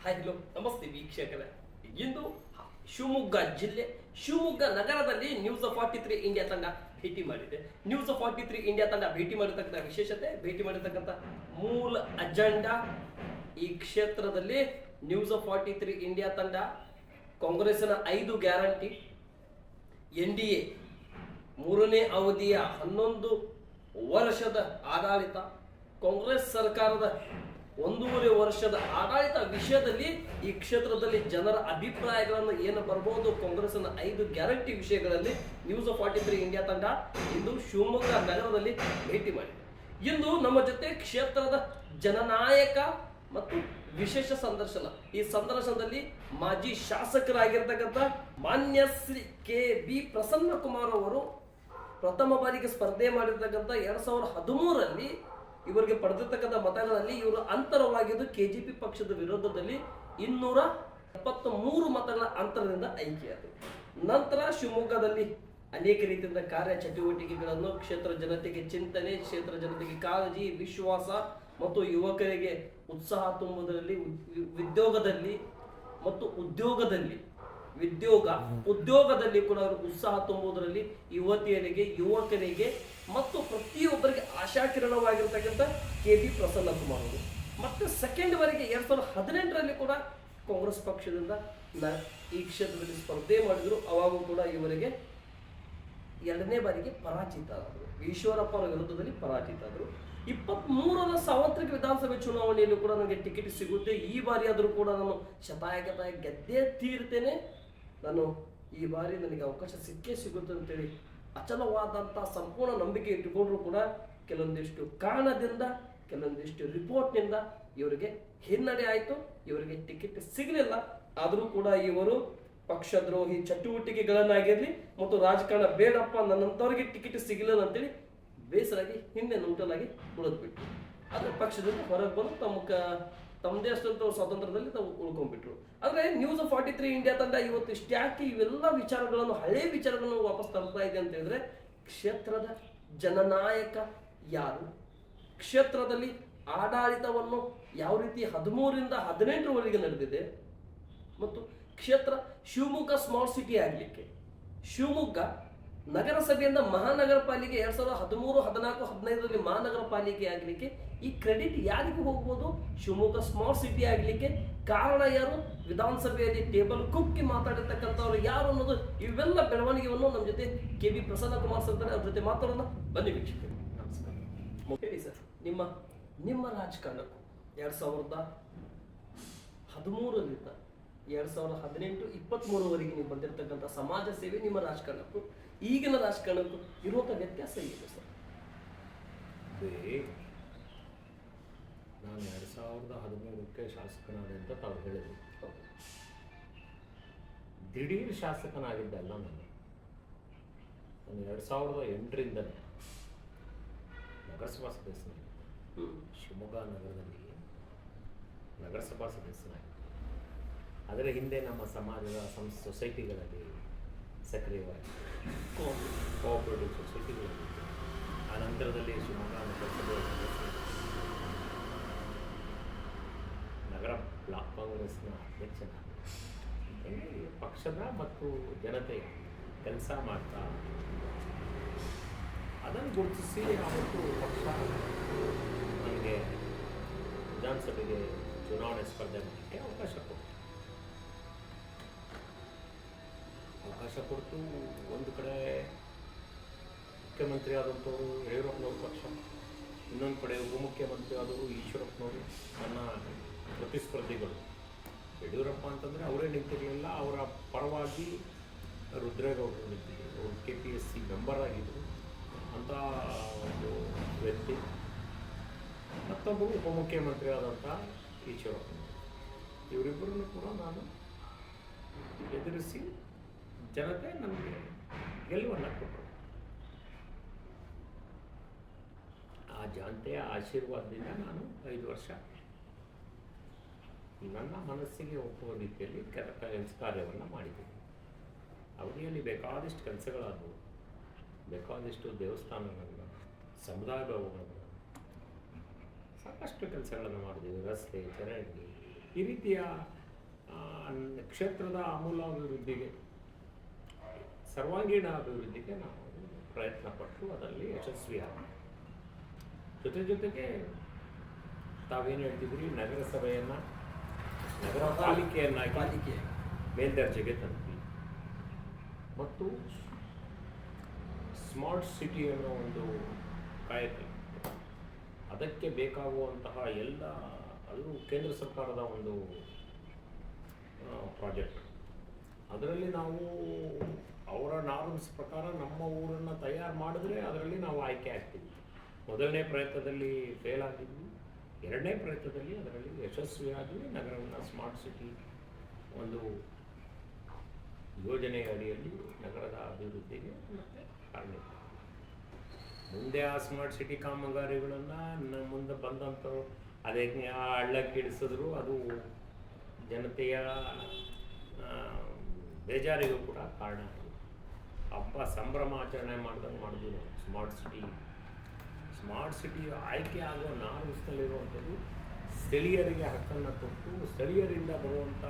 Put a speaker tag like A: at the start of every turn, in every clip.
A: Hello ನಮಸ್ತೆ ವೀಕ್ಷಕರೇ. ಇಂದು ಶಿವಮೊಗ್ಗ ಜಿಲ್ಲೆ ಶಿವಮೊಗ್ಗ ನಗರದಲ್ಲಿ ನ್ಯೂಸ್ 43 ಇಂಡಿಯಾ ತಂಡ ಭೇಟಿ ಮಾಡಿದೆ. ನ್ಯೂಸ್ 43 ಇಂಡಿಯಾ ತಂಡ ಭೇಟಿ ಮಾಡಿರ್ತಕ್ಕಂಥ ವಿಶೇಷತೆ, ಭೇಟಿ ಮಾಡಿರ್ತಕ್ಕಂಥ ಮೂಲ ಅಜೆಂಡಾ, ಈ ಕ್ಷೇತ್ರದಲ್ಲಿ ನ್ಯೂಸ್ 43 ಇಂಡಿಯಾ ತಂಡ ಕಾಂಗ್ರೆಸ್ನ 5 ಗ್ಯಾರಂಟಿ, NDA ಮೂರನೇ ಅವಧಿಯ 11 ವರ್ಷದ ಆಡಳಿತ, ಕಾಂಗ್ರೆಸ್ ಸರ್ಕಾರದ 1.5 ವರ್ಷದ ಆಡಳಿತ ವಿಷಯದಲ್ಲಿ ಈ ಕ್ಷೇತ್ರದಲ್ಲಿ ಜನರ ಅಭಿಪ್ರಾಯಗಳನ್ನು ಏನು ಬರಬಹುದು, ಕಾಂಗ್ರೆಸ್ನ 5 ಗ್ಯಾರಂಟಿ ವಿಷಯಗಳಲ್ಲಿ ನ್ಯೂಸ್ 43 ಇಂಡಿಯಾ ತಂಡ ಇಂದು ಶಿವಮೊಗ್ಗ ನಗರದಲ್ಲಿ ಭೇಟಿ ಮಾಡಿದೆ. ಇಂದು ನಮ್ಮ ಜೊತೆ ಕ್ಷೇತ್ರದ ಜನನಾಯಕ ಮತ್ತು ವಿಶೇಷ ಸಂದರ್ಶನ, ಈ ಸಂದರ್ಶನದಲ್ಲಿ ಮಾಜಿ ಶಾಸಕರಾಗಿರ್ತಕ್ಕಂಥ ಮಾನ್ಯ ಶ್ರೀ KB ಪ್ರಸನ್ನ ಕುಮಾರ್ ಅವರು ಪ್ರಥಮ ಬಾರಿಗೆ ಸ್ಪರ್ಧೆ ಮಾಡಿರ್ತಕ್ಕಂಥ 2013ರಲ್ಲಿ ಇವರಿಗೆ ಪಡೆದಿರ್ತಕ್ಕಂಥ ಮತಗಳಲ್ಲಿ ಇವರು ಅಂತರವಾಗಿದ್ದು KJP ಪಕ್ಷದ ವಿರೋಧದಲ್ಲಿ 273 ಮತಗಳ ಅಂತರದಿಂದ ಆಯ್ಕೆಯಾದರು. ನಂತರ ಶಿವಮೊಗ್ಗದಲ್ಲಿ ಅನೇಕ ರೀತಿಯಿಂದ ಕಾರ್ಯ ಚಟುವಟಿಕೆಗಳನ್ನು, ಕ್ಷೇತ್ರ ಜನತೆಗೆ ಚಿಂತನೆ, ಕ್ಷೇತ್ರ ಜನತೆಗೆ ಕಾಳಜಿ, ವಿಶ್ವಾಸ ಮತ್ತು ಯುವಕರಿಗೆ ಉತ್ಸಾಹ ತುಂಬುವುದರಲ್ಲಿ, ಉದ್ಯೋಗದಲ್ಲಿ ಮತ್ತು ಉದ್ಯೋಗದಲ್ಲಿ ಕೂಡ ಅವರು ಉತ್ಸಾಹ ತುಂಬುವುದರಲ್ಲಿ ಯುವತಿಯರಿಗೆ, ಯುವಕರಿಗೆ ಮತ್ತು ಪ್ರತಿಯೊಬ್ಬರಿಗೆ ಆಶಾಕಿರಣವಾಗಿರ್ತಕ್ಕಂಥ KB ಪ್ರಸನ್ನ ಕುಮಾರ್ ಅವರು. ಮತ್ತೆ ಸೆಕೆಂಡ್ ಬಾರಿಗೆ 2018ರಲ್ಲಿ ಕೂಡ ಕಾಂಗ್ರೆಸ್ ಪಕ್ಷದಿಂದ ಈ ಕ್ಷೇತ್ರದಲ್ಲಿ ಸ್ಪರ್ಧೆ ಮಾಡಿದ್ರು. ಅವಾಗೂ ಕೂಡ ಇವರಿಗೆ 2ನೇ ಬಾರಿಗೆ ಪರಾಜಿತರಾದರು. ಈಶ್ವರಪ್ಪ ಅವರ ವಿರುದ್ಧದಲ್ಲಿ ಪರಾಜಿತರಾದರು. 23ರ ಸಾರ್ವತ್ರಿಕ ವಿಧಾನಸಭೆ ಚುನಾವಣೆಯಲ್ಲೂ ಕೂಡ ನನಗೆ ಟಿಕೆಟ್ ಸಿಗುತ್ತೆ, ಈ ಬಾರಿ ಆದರೂ ಕೂಡ ನಾನು ಶತಾಯಗತಾಯ ಗೆದ್ದೇ ತೀರ್ತೇನೆ, ನಾನು ಈ ಬಾರಿ ನನಗೆ ಅವಕಾಶ ಸಿಕ್ಕೇ ಸಿಗುತ್ತೆ ಅಂತೇಳಿ ಅಚಲವಾದಂಥ ಸಂಪೂರ್ಣ ನಂಬಿಕೆ ಇಟ್ಟುಕೊಂಡ್ರು ಕೂಡ ಕೆಲವೊಂದಿಷ್ಟು ಕಾರಣದಿಂದ, ಕೆಲವೊಂದಿಷ್ಟು ರಿಪೋರ್ಟ್ನಿಂದ ಇವರಿಗೆ ಹಿನ್ನಡೆ ಆಯಿತು, ಇವರಿಗೆ ಟಿಕೆಟ್ ಸಿಗಲಿಲ್ಲ. ಆದರೂ ಕೂಡ ಇವರು ಪಕ್ಷದ್ರೋಹಿ ಚಟುವಟಿಕೆಗಳನ್ನಾಗಿರಲಿ ಮತ್ತು ರಾಜಕಾರಣ ಬೇಡಪ್ಪ, ನನ್ನಂಥವ್ರಿಗೆ ಟಿಕೆಟ್ ಸಿಗಲಿಲ್ಲ ಅಂತೇಳಿ ಬೇಸರಾಗಿ ಹಿಂದೆ ನುಂಟಲಾಗಿ ಉಳಿದ್ಬಿಟ್ರು. ಆದರೆ ಪಕ್ಷದಿಂದ ಹೊರಗೆ ಬಂದು ತಮ್ಮದೇ ಅಷ್ಟಂತ ಸ್ವಾತಂತ್ರ್ಯದಲ್ಲಿ ತಾವು ಉಳ್ಕೊಂಡ್ಬಿಟ್ರು. ಆದರೆ ನ್ಯೂಸ್ 43 ಇಂಡಿಯಾ ತಂಡ ಇವತ್ತು ಇಷ್ಟ್ಯಾಕೆ ಇವೆಲ್ಲ ವಿಚಾರಗಳನ್ನು, ಹಳೆ ವಿಚಾರಗಳನ್ನು ವಾಪಸ್ ತರ್ತಾ ಇದೆ ಅಂತ ಹೇಳಿದ್ರೆ, ಕ್ಷೇತ್ರದ ಜನನಾಯಕ ಯಾರು, ಕ್ಷೇತ್ರದಲ್ಲಿ ಆಡಳಿತವನ್ನು ಯಾವ ರೀತಿ 13ರಿಂದ 18ರವರೆಗೆ ನಡೆದಿದೆ, ಮತ್ತು ಕ್ಷೇತ್ರ ಶಿವಮೊಗ್ಗ ಸ್ಮಾರ್ಟ್ ಸಿಟಿ ಆಗಲಿಕ್ಕೆ, ಶಿವಮೊಗ್ಗ ನಗರಸಭೆಯಿಂದ ಮಹಾನಗರ ಪಾಲಿಕೆ 2013, 14, 15ರಲ್ಲಿ ಮಹಾನಗರ ಪಾಲಿಕೆ ಆಗಲಿಕ್ಕೆ ಈ ಕ್ರೆಡಿಟ್ ಯಾರಿಗೆ ಹೋಗ್ಬೋದು? ಶಿವಮೊಗ್ಗ ಸ್ಮಾರ್ಟ್ ಸಿಟಿ ಆಗಲಿಕ್ಕೆ ಕಾರಣ ಯಾರು? ವಿಧಾನಸಭೆಯಲ್ಲಿ ಟೇಬಲ್ ಕುಕ್ಕಿ ಮಾತಾಡಿರ್ತಕ್ಕಂಥವ್ರು ಯಾರು ಅನ್ನೋದು, ಇವೆಲ್ಲ ಬೆಳವಣಿಗೆಯನ್ನು ನಮ್ಮ ಜೊತೆ KB ಪ್ರಸನ್ನ ಕುಮಾರ್ ಸರ್ ಅವ್ರ ಜೊತೆ ಮಾತಾಡೋಣ. ಬನ್ನಿ ವೀಕ್ಷಕರು. ನಮಸ್ಕಾರ. ಹೇಳಿ ಸರ್, ನಿಮ್ಮ ರಾಜಕಾರಣಕ್ಕೂ 2013ರಿಂದ 2018, 23ವರೆಗೆ ನೀವು ಬಂದಿರತಕ್ಕಂಥ ಸಮಾಜ ಸೇವೆ, ನಿಮ್ಮ ರಾಜಕಾರಣಕ್ಕೂ ಈಗಿನ ರಾಜಕಾರಣಕ್ಕೂ ಇರುವಂಥ ವ್ಯತ್ಯಾಸ ಏನು ಸರ್?
B: ನಾನು 2013ಕ್ಕೆ ಶಾಸಕನಾದೆ ಅಂತ ತಾವು ಹೇಳಿದ್ವಿ. ದಿಢೀರ್ ಶಾಸಕನಾಗಿದ್ದಲ್ಲ ನಾನು 2008ರಿಂದಲೇ ನಗರಸಭಾ ಸದಸ್ಯನಾಗಿ ಶಿವಮೊಗ್ಗ ನಗರದಲ್ಲಿ ನಗರಸಭಾ ಸದಸ್ಯನಾಗಿ, ಅದರ ಹಿಂದೆ ನಮ್ಮ ಸಮಾಜದ ಸೊಸೈಟಿಗಳಲ್ಲಿ ಸಕ್ರಿಯವಾಗಿ ಕೋಆಪರೇಟಿವ್ ಸೊಸೈಟಿಗಳಲ್ಲಿ, ಆ ನಂತರದಲ್ಲಿ ಶಿವಮೊಗ್ಗ ನಗರಸಭೆ ನಗರ ಬ್ಲಾಕ್ ಕಾಂಗ್ರೆಸ್ನ ಅಧ್ಯಕ್ಷನಾಗಿ ಪಕ್ಷದ ಮತ್ತು ಜನತೆಯ ಕೆಲಸ ಮಾಡ್ತಾ, ಅದನ್ನು ಗುರುತಿಸಿ ಅವತ್ತು ಪಕ್ಷ ನನಗೆ ವಿಧಾನಸಭೆಗೆ ಚುನಾವಣೆ ಸ್ಪರ್ಧೆ ಮಾಡಲಿಕ್ಕೆ ಅವಕಾಶ ಕೊಟ್ಟು ಒಂದು ಕಡೆ ಮುಖ್ಯಮಂತ್ರಿ ಆದಂಥವರು ಯಡಿಯೂರಪ್ಪನವ್ರ ಪಕ್ಷ, ಇನ್ನೊಂದು ಕಡೆ ಉಪಮುಖ್ಯಮಂತ್ರಿ ಆದವರು ಈಶ್ವರಪ್ಪನವರು, ನನ್ನ ಪ್ರತಿಸ್ಪರ್ಧಿಗಳು. ಯಡಿಯೂರಪ್ಪ ಅಂತಂದರೆ ಅವರೇ ನಿಂತಿರಲಿಲ್ಲ, ಅವರ ಪರವಾಗಿ ರುದ್ರೇಗೌಡರು ನಿಂತಿದ್ದರು, ಅವರು KPSC ಮೆಂಬರ್ ಆಗಿದ್ದರು ಅಂತ ಒಂದು ವ್ಯಕ್ತಿ. ಮತ್ತೊಬ್ಬರು ಉಪಮುಖ್ಯಮಂತ್ರಿ ಆದಂಥ ಈಶ್ವರಪ್ಪನವರು. ಇವರಿಬ್ಬರನ್ನು ಕೂಡ ನಾನು ಎದುರಿಸಿ ಜನತೆ ನಮಗೆ ಗೆಲುವನ್ನು ಕೊಟ್ಟರು. ಆ ಜನತೆಯ ಆಶೀರ್ವಾದದಿಂದ ನಾನು 5 ವರ್ಷ ನನ್ನ ಮನಸ್ಸಿಗೆ ಒಪ್ಪುವ ರೀತಿಯಲ್ಲಿ ಕಾರ್ಯವನ್ನು ಮಾಡಿದ್ದೀನಿ. ಅವಧಿಯಲ್ಲಿ ಬೇಕಾದಷ್ಟು ಕೆಲಸಗಳಾದವು, ಬೇಕಾದಷ್ಟು ದೇವಸ್ಥಾನಗಳನ್ನು, ಸಮುದಾಯ ಭವನಗಳನ್ನು, ಸಾಕಷ್ಟು ಕೆಲಸಗಳನ್ನು ಮಾಡಿದ್ದೀವಿ. ರಸ್ತೆ, ಚರಂಡಿ, ಈ ರೀತಿಯ ಕ್ಷೇತ್ರದ ಆಮೂಲ ಅಭಿವೃದ್ಧಿಗೆ, ಸರ್ವಾಂಗೀಣ ಅಭಿವೃದ್ಧಿಗೆ ನಾವು ಪ್ರಯತ್ನ ಪಟ್ಟು ಅದರಲ್ಲಿ ಯಶಸ್ವಿಯಾಗಿ, ಜೊತೆಗೆ ತಾವೇನು ಹೇಳ್ತಿದ್ರಿ, ನಗರಸಭೆಯನ್ನು ನಗರ ಪಾಲಿಕೆಯನ್ನಾಗಿ ಮೇಲ್ದರ್ಜೆಗೆ ತಂದ್ವಿ ಮತ್ತು ಸ್ಮಾರ್ಟ್ ಸಿಟಿ ಅನ್ನೋ ಒಂದು ಕಾಯಕ, ಅದಕ್ಕೆ ಬೇಕಾಗುವಂತಹ ಎಲ್ಲ, ಅದು ಕೇಂದ್ರ ಸರ್ಕಾರದ ಒಂದು ಪ್ರಾಜೆಕ್ಟ್. ಅದರಲ್ಲಿ ನಾವು ಅವರ ನಾರ್ಮ್ಸ್ ಪ್ರಕಾರ ನಮ್ಮ ಊರನ್ನು ತಯಾರು ಮಾಡಿದ್ರೆ ಅದರಲ್ಲಿ ನಾವು ಆಯ್ಕೆ ಆಗ್ತೀವಿ. ಮೊದಲನೇ ಪ್ರಯತ್ನದಲ್ಲಿ ಫೇಲ್ ಆಗಿದ್ವಿ, ಎರಡನೇ ಪ್ರಯತ್ನದಲ್ಲಿ ಅದರಲ್ಲಿ ಯಶಸ್ವಿಯಾಗಿ ನಗರವನ್ನು ಸ್ಮಾರ್ಟ್ ಸಿಟಿ ಒಂದು ಯೋಜನೆಯ ಅಡಿಯಲ್ಲಿ ನಗರದ ಅಭಿವೃದ್ಧಿಗೆ ಮತ್ತು ಕಾರಣ. ಮುಂದೆ ಆ ಸ್ಮಾರ್ಟ್ ಸಿಟಿ ಕಾಮಗಾರಿಗಳನ್ನು ಮುಂದೆ ಬಂದಂಥವ್ರು ಅದೇ ಹಳ್ಳಕ್ಕಿಡಿಸಿದ್ರು, ಅದು ಜನತೆಯ ಬೇಜಾರಿಗೂ ಕೂಡ ಕಾರಣ. ಹಬ್ಬ ಸಂಭ್ರಮಾಚರಣೆ ಮಾಡ್ದಂಗೆ ಮಾಡಿದ್ವಿ ನಾವು. ಸ್ಮಾರ್ಟ್ ಸಿಟಿ ಆಯ್ಕೆ ಆಗೋ ನಾರ್ಮ್ಸ್ನಲ್ಲಿರುವಂಥದ್ದು ಸ್ಥಳೀಯರಿಗೆ ಹಕ್ಕನ್ನು ಕೊಟ್ಟು, ಸ್ಥಳೀಯರಿಂದ ಬರುವಂಥ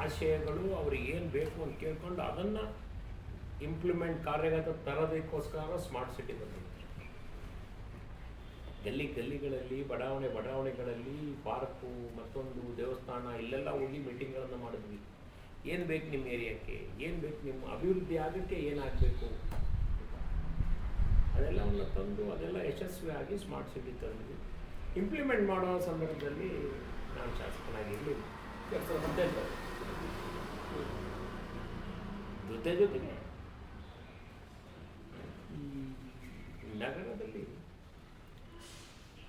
B: ಆಶಯಗಳು ಅವ್ರಿಗೆ ಏನು ಬೇಕು ಅಂತ ಕೇಳ್ಕೊಂಡು ಅದನ್ನು ಇಂಪ್ಲಿಮೆಂಟ್ ಕಾರ್ಯಗತ ತರೋದಕ್ಕೋಸ್ಕರ ಸ್ಮಾರ್ಟ್ ಸಿಟಿ ಬಂದಿದೆ. ಗಲ್ಲಿಗಳಲ್ಲಿ ಬಡಾವಣೆಗಳಲ್ಲಿ ಪಾರ್ಕು, ಮತ್ತೊಂದು ದೇವಸ್ಥಾನ, ಇಲ್ಲೆಲ್ಲ ಹೋಗಿ ಮೀಟಿಂಗ್ಗಳನ್ನು ಮಾಡಿದ್ವಿ. ಏನು ಬೇಕು ನಿಮ್ಮ ಏರಿಯಾಕ್ಕೆ, ಏನು ಬೇಕು ನಿಮ್ಮ ಅಭಿವೃದ್ಧಿ ಆಗೋಕ್ಕೆ, ಏನಾಗಬೇಕು ಅದೆಲ್ಲವನ್ನು ತಂದು ಅದೆಲ್ಲ ಯಶಸ್ವಿಯಾಗಿ ಸ್ಮಾರ್ಟ್ ಸಿಟಿ ತಂದ್ವಿ. ಇಂಪ್ಲಿಮೆಂಟ್ ಮಾಡೋ ಸಂದರ್ಭದಲ್ಲಿ ನಾನು ಶಾಸಕನಾಗಿರಲಿಲ್ಲ.
A: 2018
B: ಜೊತೆಗೆ ಈ ನಗರದಲ್ಲಿ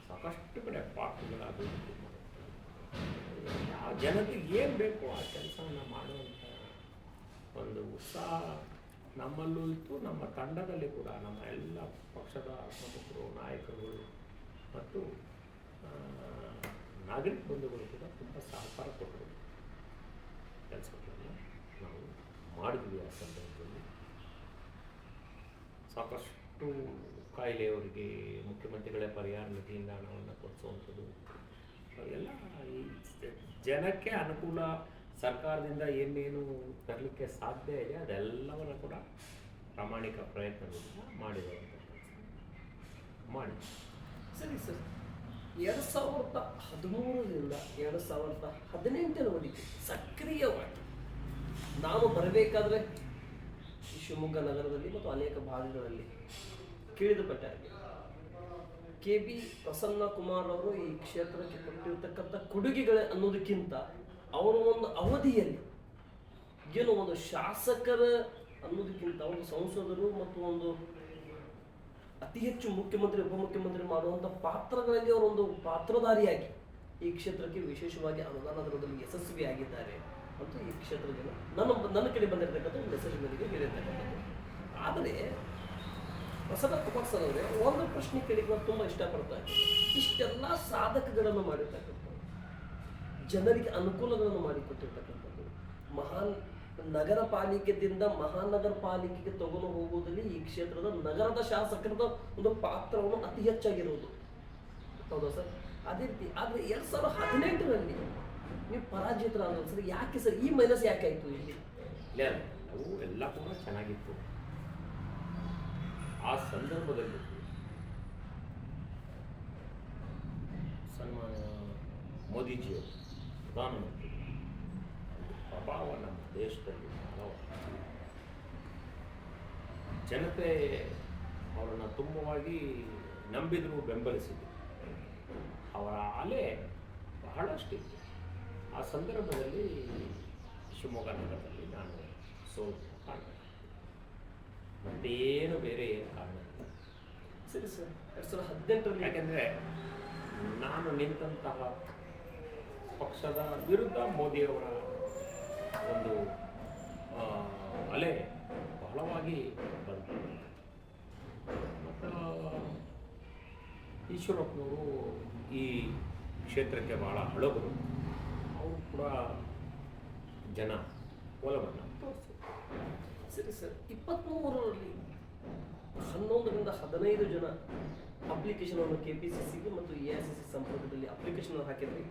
B: ಸಾಕಷ್ಟು ಕಡೆ ಪಾರ್ಕ್ಗಳ ಅಭಿವೃದ್ಧಿ ಮಾಡುತ್ತೆ. ಆ ಜನತೆಗೆ ಏನು ಬೇಕು ಆ ಕೆಲಸವನ್ನು ಮಾಡುವಂಥ ಒಂದು ಉತ್ಸಾಹ ನಮ್ಮಲ್ಲೂ ಇತ್ತು, ನಮ್ಮ ತಂಡದಲ್ಲಿ ಕೂಡ ನಮ್ಮ ಎಲ್ಲ ಪಕ್ಷದ ಪ್ರಮುಖರು, ನಾಯಕರುಗಳು ಮತ್ತು ನಾಗರಿಕ ಬಂಧುಗಳು ಕೂಡ ತುಂಬ ಸಹಕಾರ ಕೊಟ್ಟರು. ಕೆಲಸಗಳನ್ನು ನಾವು ಮಾಡಿದ್ವಿ. ಆ ಸಂದರ್ಭದಲ್ಲಿ ಸಾಕಷ್ಟು ಕಾಯಿಲೆಯವರಿಗೆ ಮುಖ್ಯಮಂತ್ರಿಗಳೇ ಪರಿಹಾರ ನಿಧಿಯಿಂದ ಹಣವನ್ನು ಕೊಡಿಸುವಂಥದ್ದು ಎಲ್ಲ ಈ ಜನಕ್ಕೆ ಅನುಕೂಲ, ಸರ್ಕಾರದಿಂದ ಏನೇನು ತರಲಿಕ್ಕೆ ಸಾಧ್ಯ ಇದೆ ಅದೆಲ್ಲವನ್ನು ಕೂಡ ಪ್ರಾಮಾಣಿಕ ಪ್ರಯತ್ನದಿಂದ ಮಾಡಿರುವಂಥ ಮಾಡಿ.
A: ಸರಿ ಸರ್, 2013ರಿಂದ 2018ರವರೆಗೆ ಸಕ್ರಿಯವಾಗಿ ನಾನು ಬರಬೇಕಾದ್ರೆ ಈ ಶಿವಮೊಗ್ಗ ನಗರದಲ್ಲಿ ಮತ್ತು ಅನೇಕ ಭಾಗಗಳಲ್ಲಿ ಕೇಳಿದ ಪ್ರಕಾರ KB ಪ್ರಸನ್ನ ಕುಮಾರ್ ಅವರು ಈ ಕ್ಷೇತ್ರಕ್ಕೆ ಕೊಟ್ಟಿರ್ತಕ್ಕಂಥ ಕೊಡುಗೆಗಳ ಅನ್ನೋದಕ್ಕಿಂತ ಅವರ ಒಂದು ಅವಧಿಯಲ್ಲಿ ಏನು ಒಂದು ಶಾಸಕರ ಅನ್ನೋದಕ್ಕಿಂತ ಒಂದು ಸಂಸದರು ಮತ್ತು ಒಂದು ಅತಿ ಹೆಚ್ಚು ಮುಖ್ಯಮಂತ್ರಿ ಉಪಮುಖ್ಯಮಂತ್ರಿ ಮಾಡುವಂಥ ಪಾತ್ರಗಳಲ್ಲಿ ಅವರೊಂದು ಪಾತ್ರಧಾರಿಯಾಗಿ ಈ ಕ್ಷೇತ್ರಕ್ಕೆ ವಿಶೇಷವಾಗಿ ಅನುದಾನ ದರದಲ್ಲಿ ಯಶಸ್ವಿಯಾಗಿದ್ದಾರೆ ಮತ್ತು ಈ ಕ್ಷೇತ್ರದ ಜನ ನನ್ನ ಕಡೆ ಬಂದಿರತಕ್ಕಂಥ ಒಂದು ಮೆಸೇಜ್ ನನಗೆ ಹೇಳಿರ್ತಕ್ಕಂಥದ್ದು. ಆದರೆ ಪ್ರಸನ್ನ ಕುಮಾರ್ ಸರ್ ಅವರೇ, ಒಂದು ಪ್ರಶ್ನೆ ಕೇಳಿಕ್ಕೆ ನಾನು ತುಂಬ ಇಷ್ಟಪಡ್ತಾ ಇದ್ದೀನಿ. ಇಷ್ಟೆಲ್ಲ ಸಾಧಕಗಳನ್ನು ಮಾಡಿರ್ತಕ್ಕಂಥದ್ದು, ಜನರಿಗೆ ಅನುಕೂಲಗಳನ್ನು ಮಾಡಿಕೊಟ್ಟಿರ್ತಕ್ಕಂಥದ್ದು, ಮಹಾನ್ ನಗರ ಪಾಲಿಕೆಯಿಂದ ಮಹಾನಗರ ಪಾಲಿಕೆಗೆ ತಗೊಂಡು ಹೋಗುವುದರಲ್ಲಿ ಈ ಕ್ಷೇತ್ರದ ನಗರದ ಶಾಸಕರದ ಒಂದು ಪಾತ್ರವನ್ನು ಅತಿ ಹೆಚ್ಚಾಗಿರುವುದು, ಹೌದಾ ಸರ್? ಅದೇ ರೀತಿ ಆದರೆ 2018ರಲ್ಲಿ ನೀವು ಪರಾಜಿತರಾದ ಸರ್, ಯಾಕೆ ಸರ್ ಈ ಮೈನಸ್ ಯಾಕೆ ಆಯಿತು ಇಲ್ಲಿ?
B: ಇಲ್ಲ, ಅವು ಎಲ್ಲ ಕೂಡ ಚೆನ್ನಾಗಿತ್ತು. ಆ ಸಂದರ್ಭದಲ್ಲಿ ಸನ್ಮಾನ್ಯ ಮೋದಿಜಿಯವರು ಪ್ರಧಾನಮಂತ್ರಿ ಪ್ರಭಾವ ನಮ್ಮ ದೇಶದಲ್ಲಿ ಜನತೆ ಅವರನ್ನು ತುಂಬವಾಗಿ ನಂಬಿದ್ರು, ಬೆಂಬಲಿಸಿದ್ರು. ಅವರ ಅಲೆ ಬಹಳಷ್ಟಿತ್ತು. ಆ ಸಂದರ್ಭದಲ್ಲಿ ಶಿವಮೊಗ್ಗ ನಗರದಲ್ಲಿ ನಾನು ಸೋಲು ಕಾರಣ, ಮತ್ತೇನು ಬೇರೆ ಏನು ಕಾರಣ ಇಲ್ಲ.
A: ಸರಿ ಸರ್, 2018ರಲ್ಲಿ
B: ಯಾಕೆಂದರೆ ನಾನು ನಿಂತಹ ಪಕ್ಷದ ವಿರುದ್ಧ ಮೋದಿಯವರ ಒಂದು ಅಲೆ ಬಹಳವಾಗಿ ಬಂತು. ಮತ್ತು ಈಶ್ವರಪ್ಪನವರು ಈ ಕ್ಷೇತ್ರಕ್ಕೆ ಬಹಳ ಹಳಬರು, ಅವರು ಕೂಡ ಜನ ಒಲವನ್ನು ತೋರಿಸಿದ್ರು.
A: ಸರಿ ಸರ್, 23ರಲ್ಲಿ 11ರಿಂದ 15 ಜನ ಅಪ್ಲಿಕೇಶನ್ ಅನ್ನು KPCCಗೆ ಮತ್ತು AICC ಸಂಪರ್ಕದಲ್ಲಿ ಅಪ್ಲಿಕೇಶನ್ ಹಾಕಿದ್ರಿ.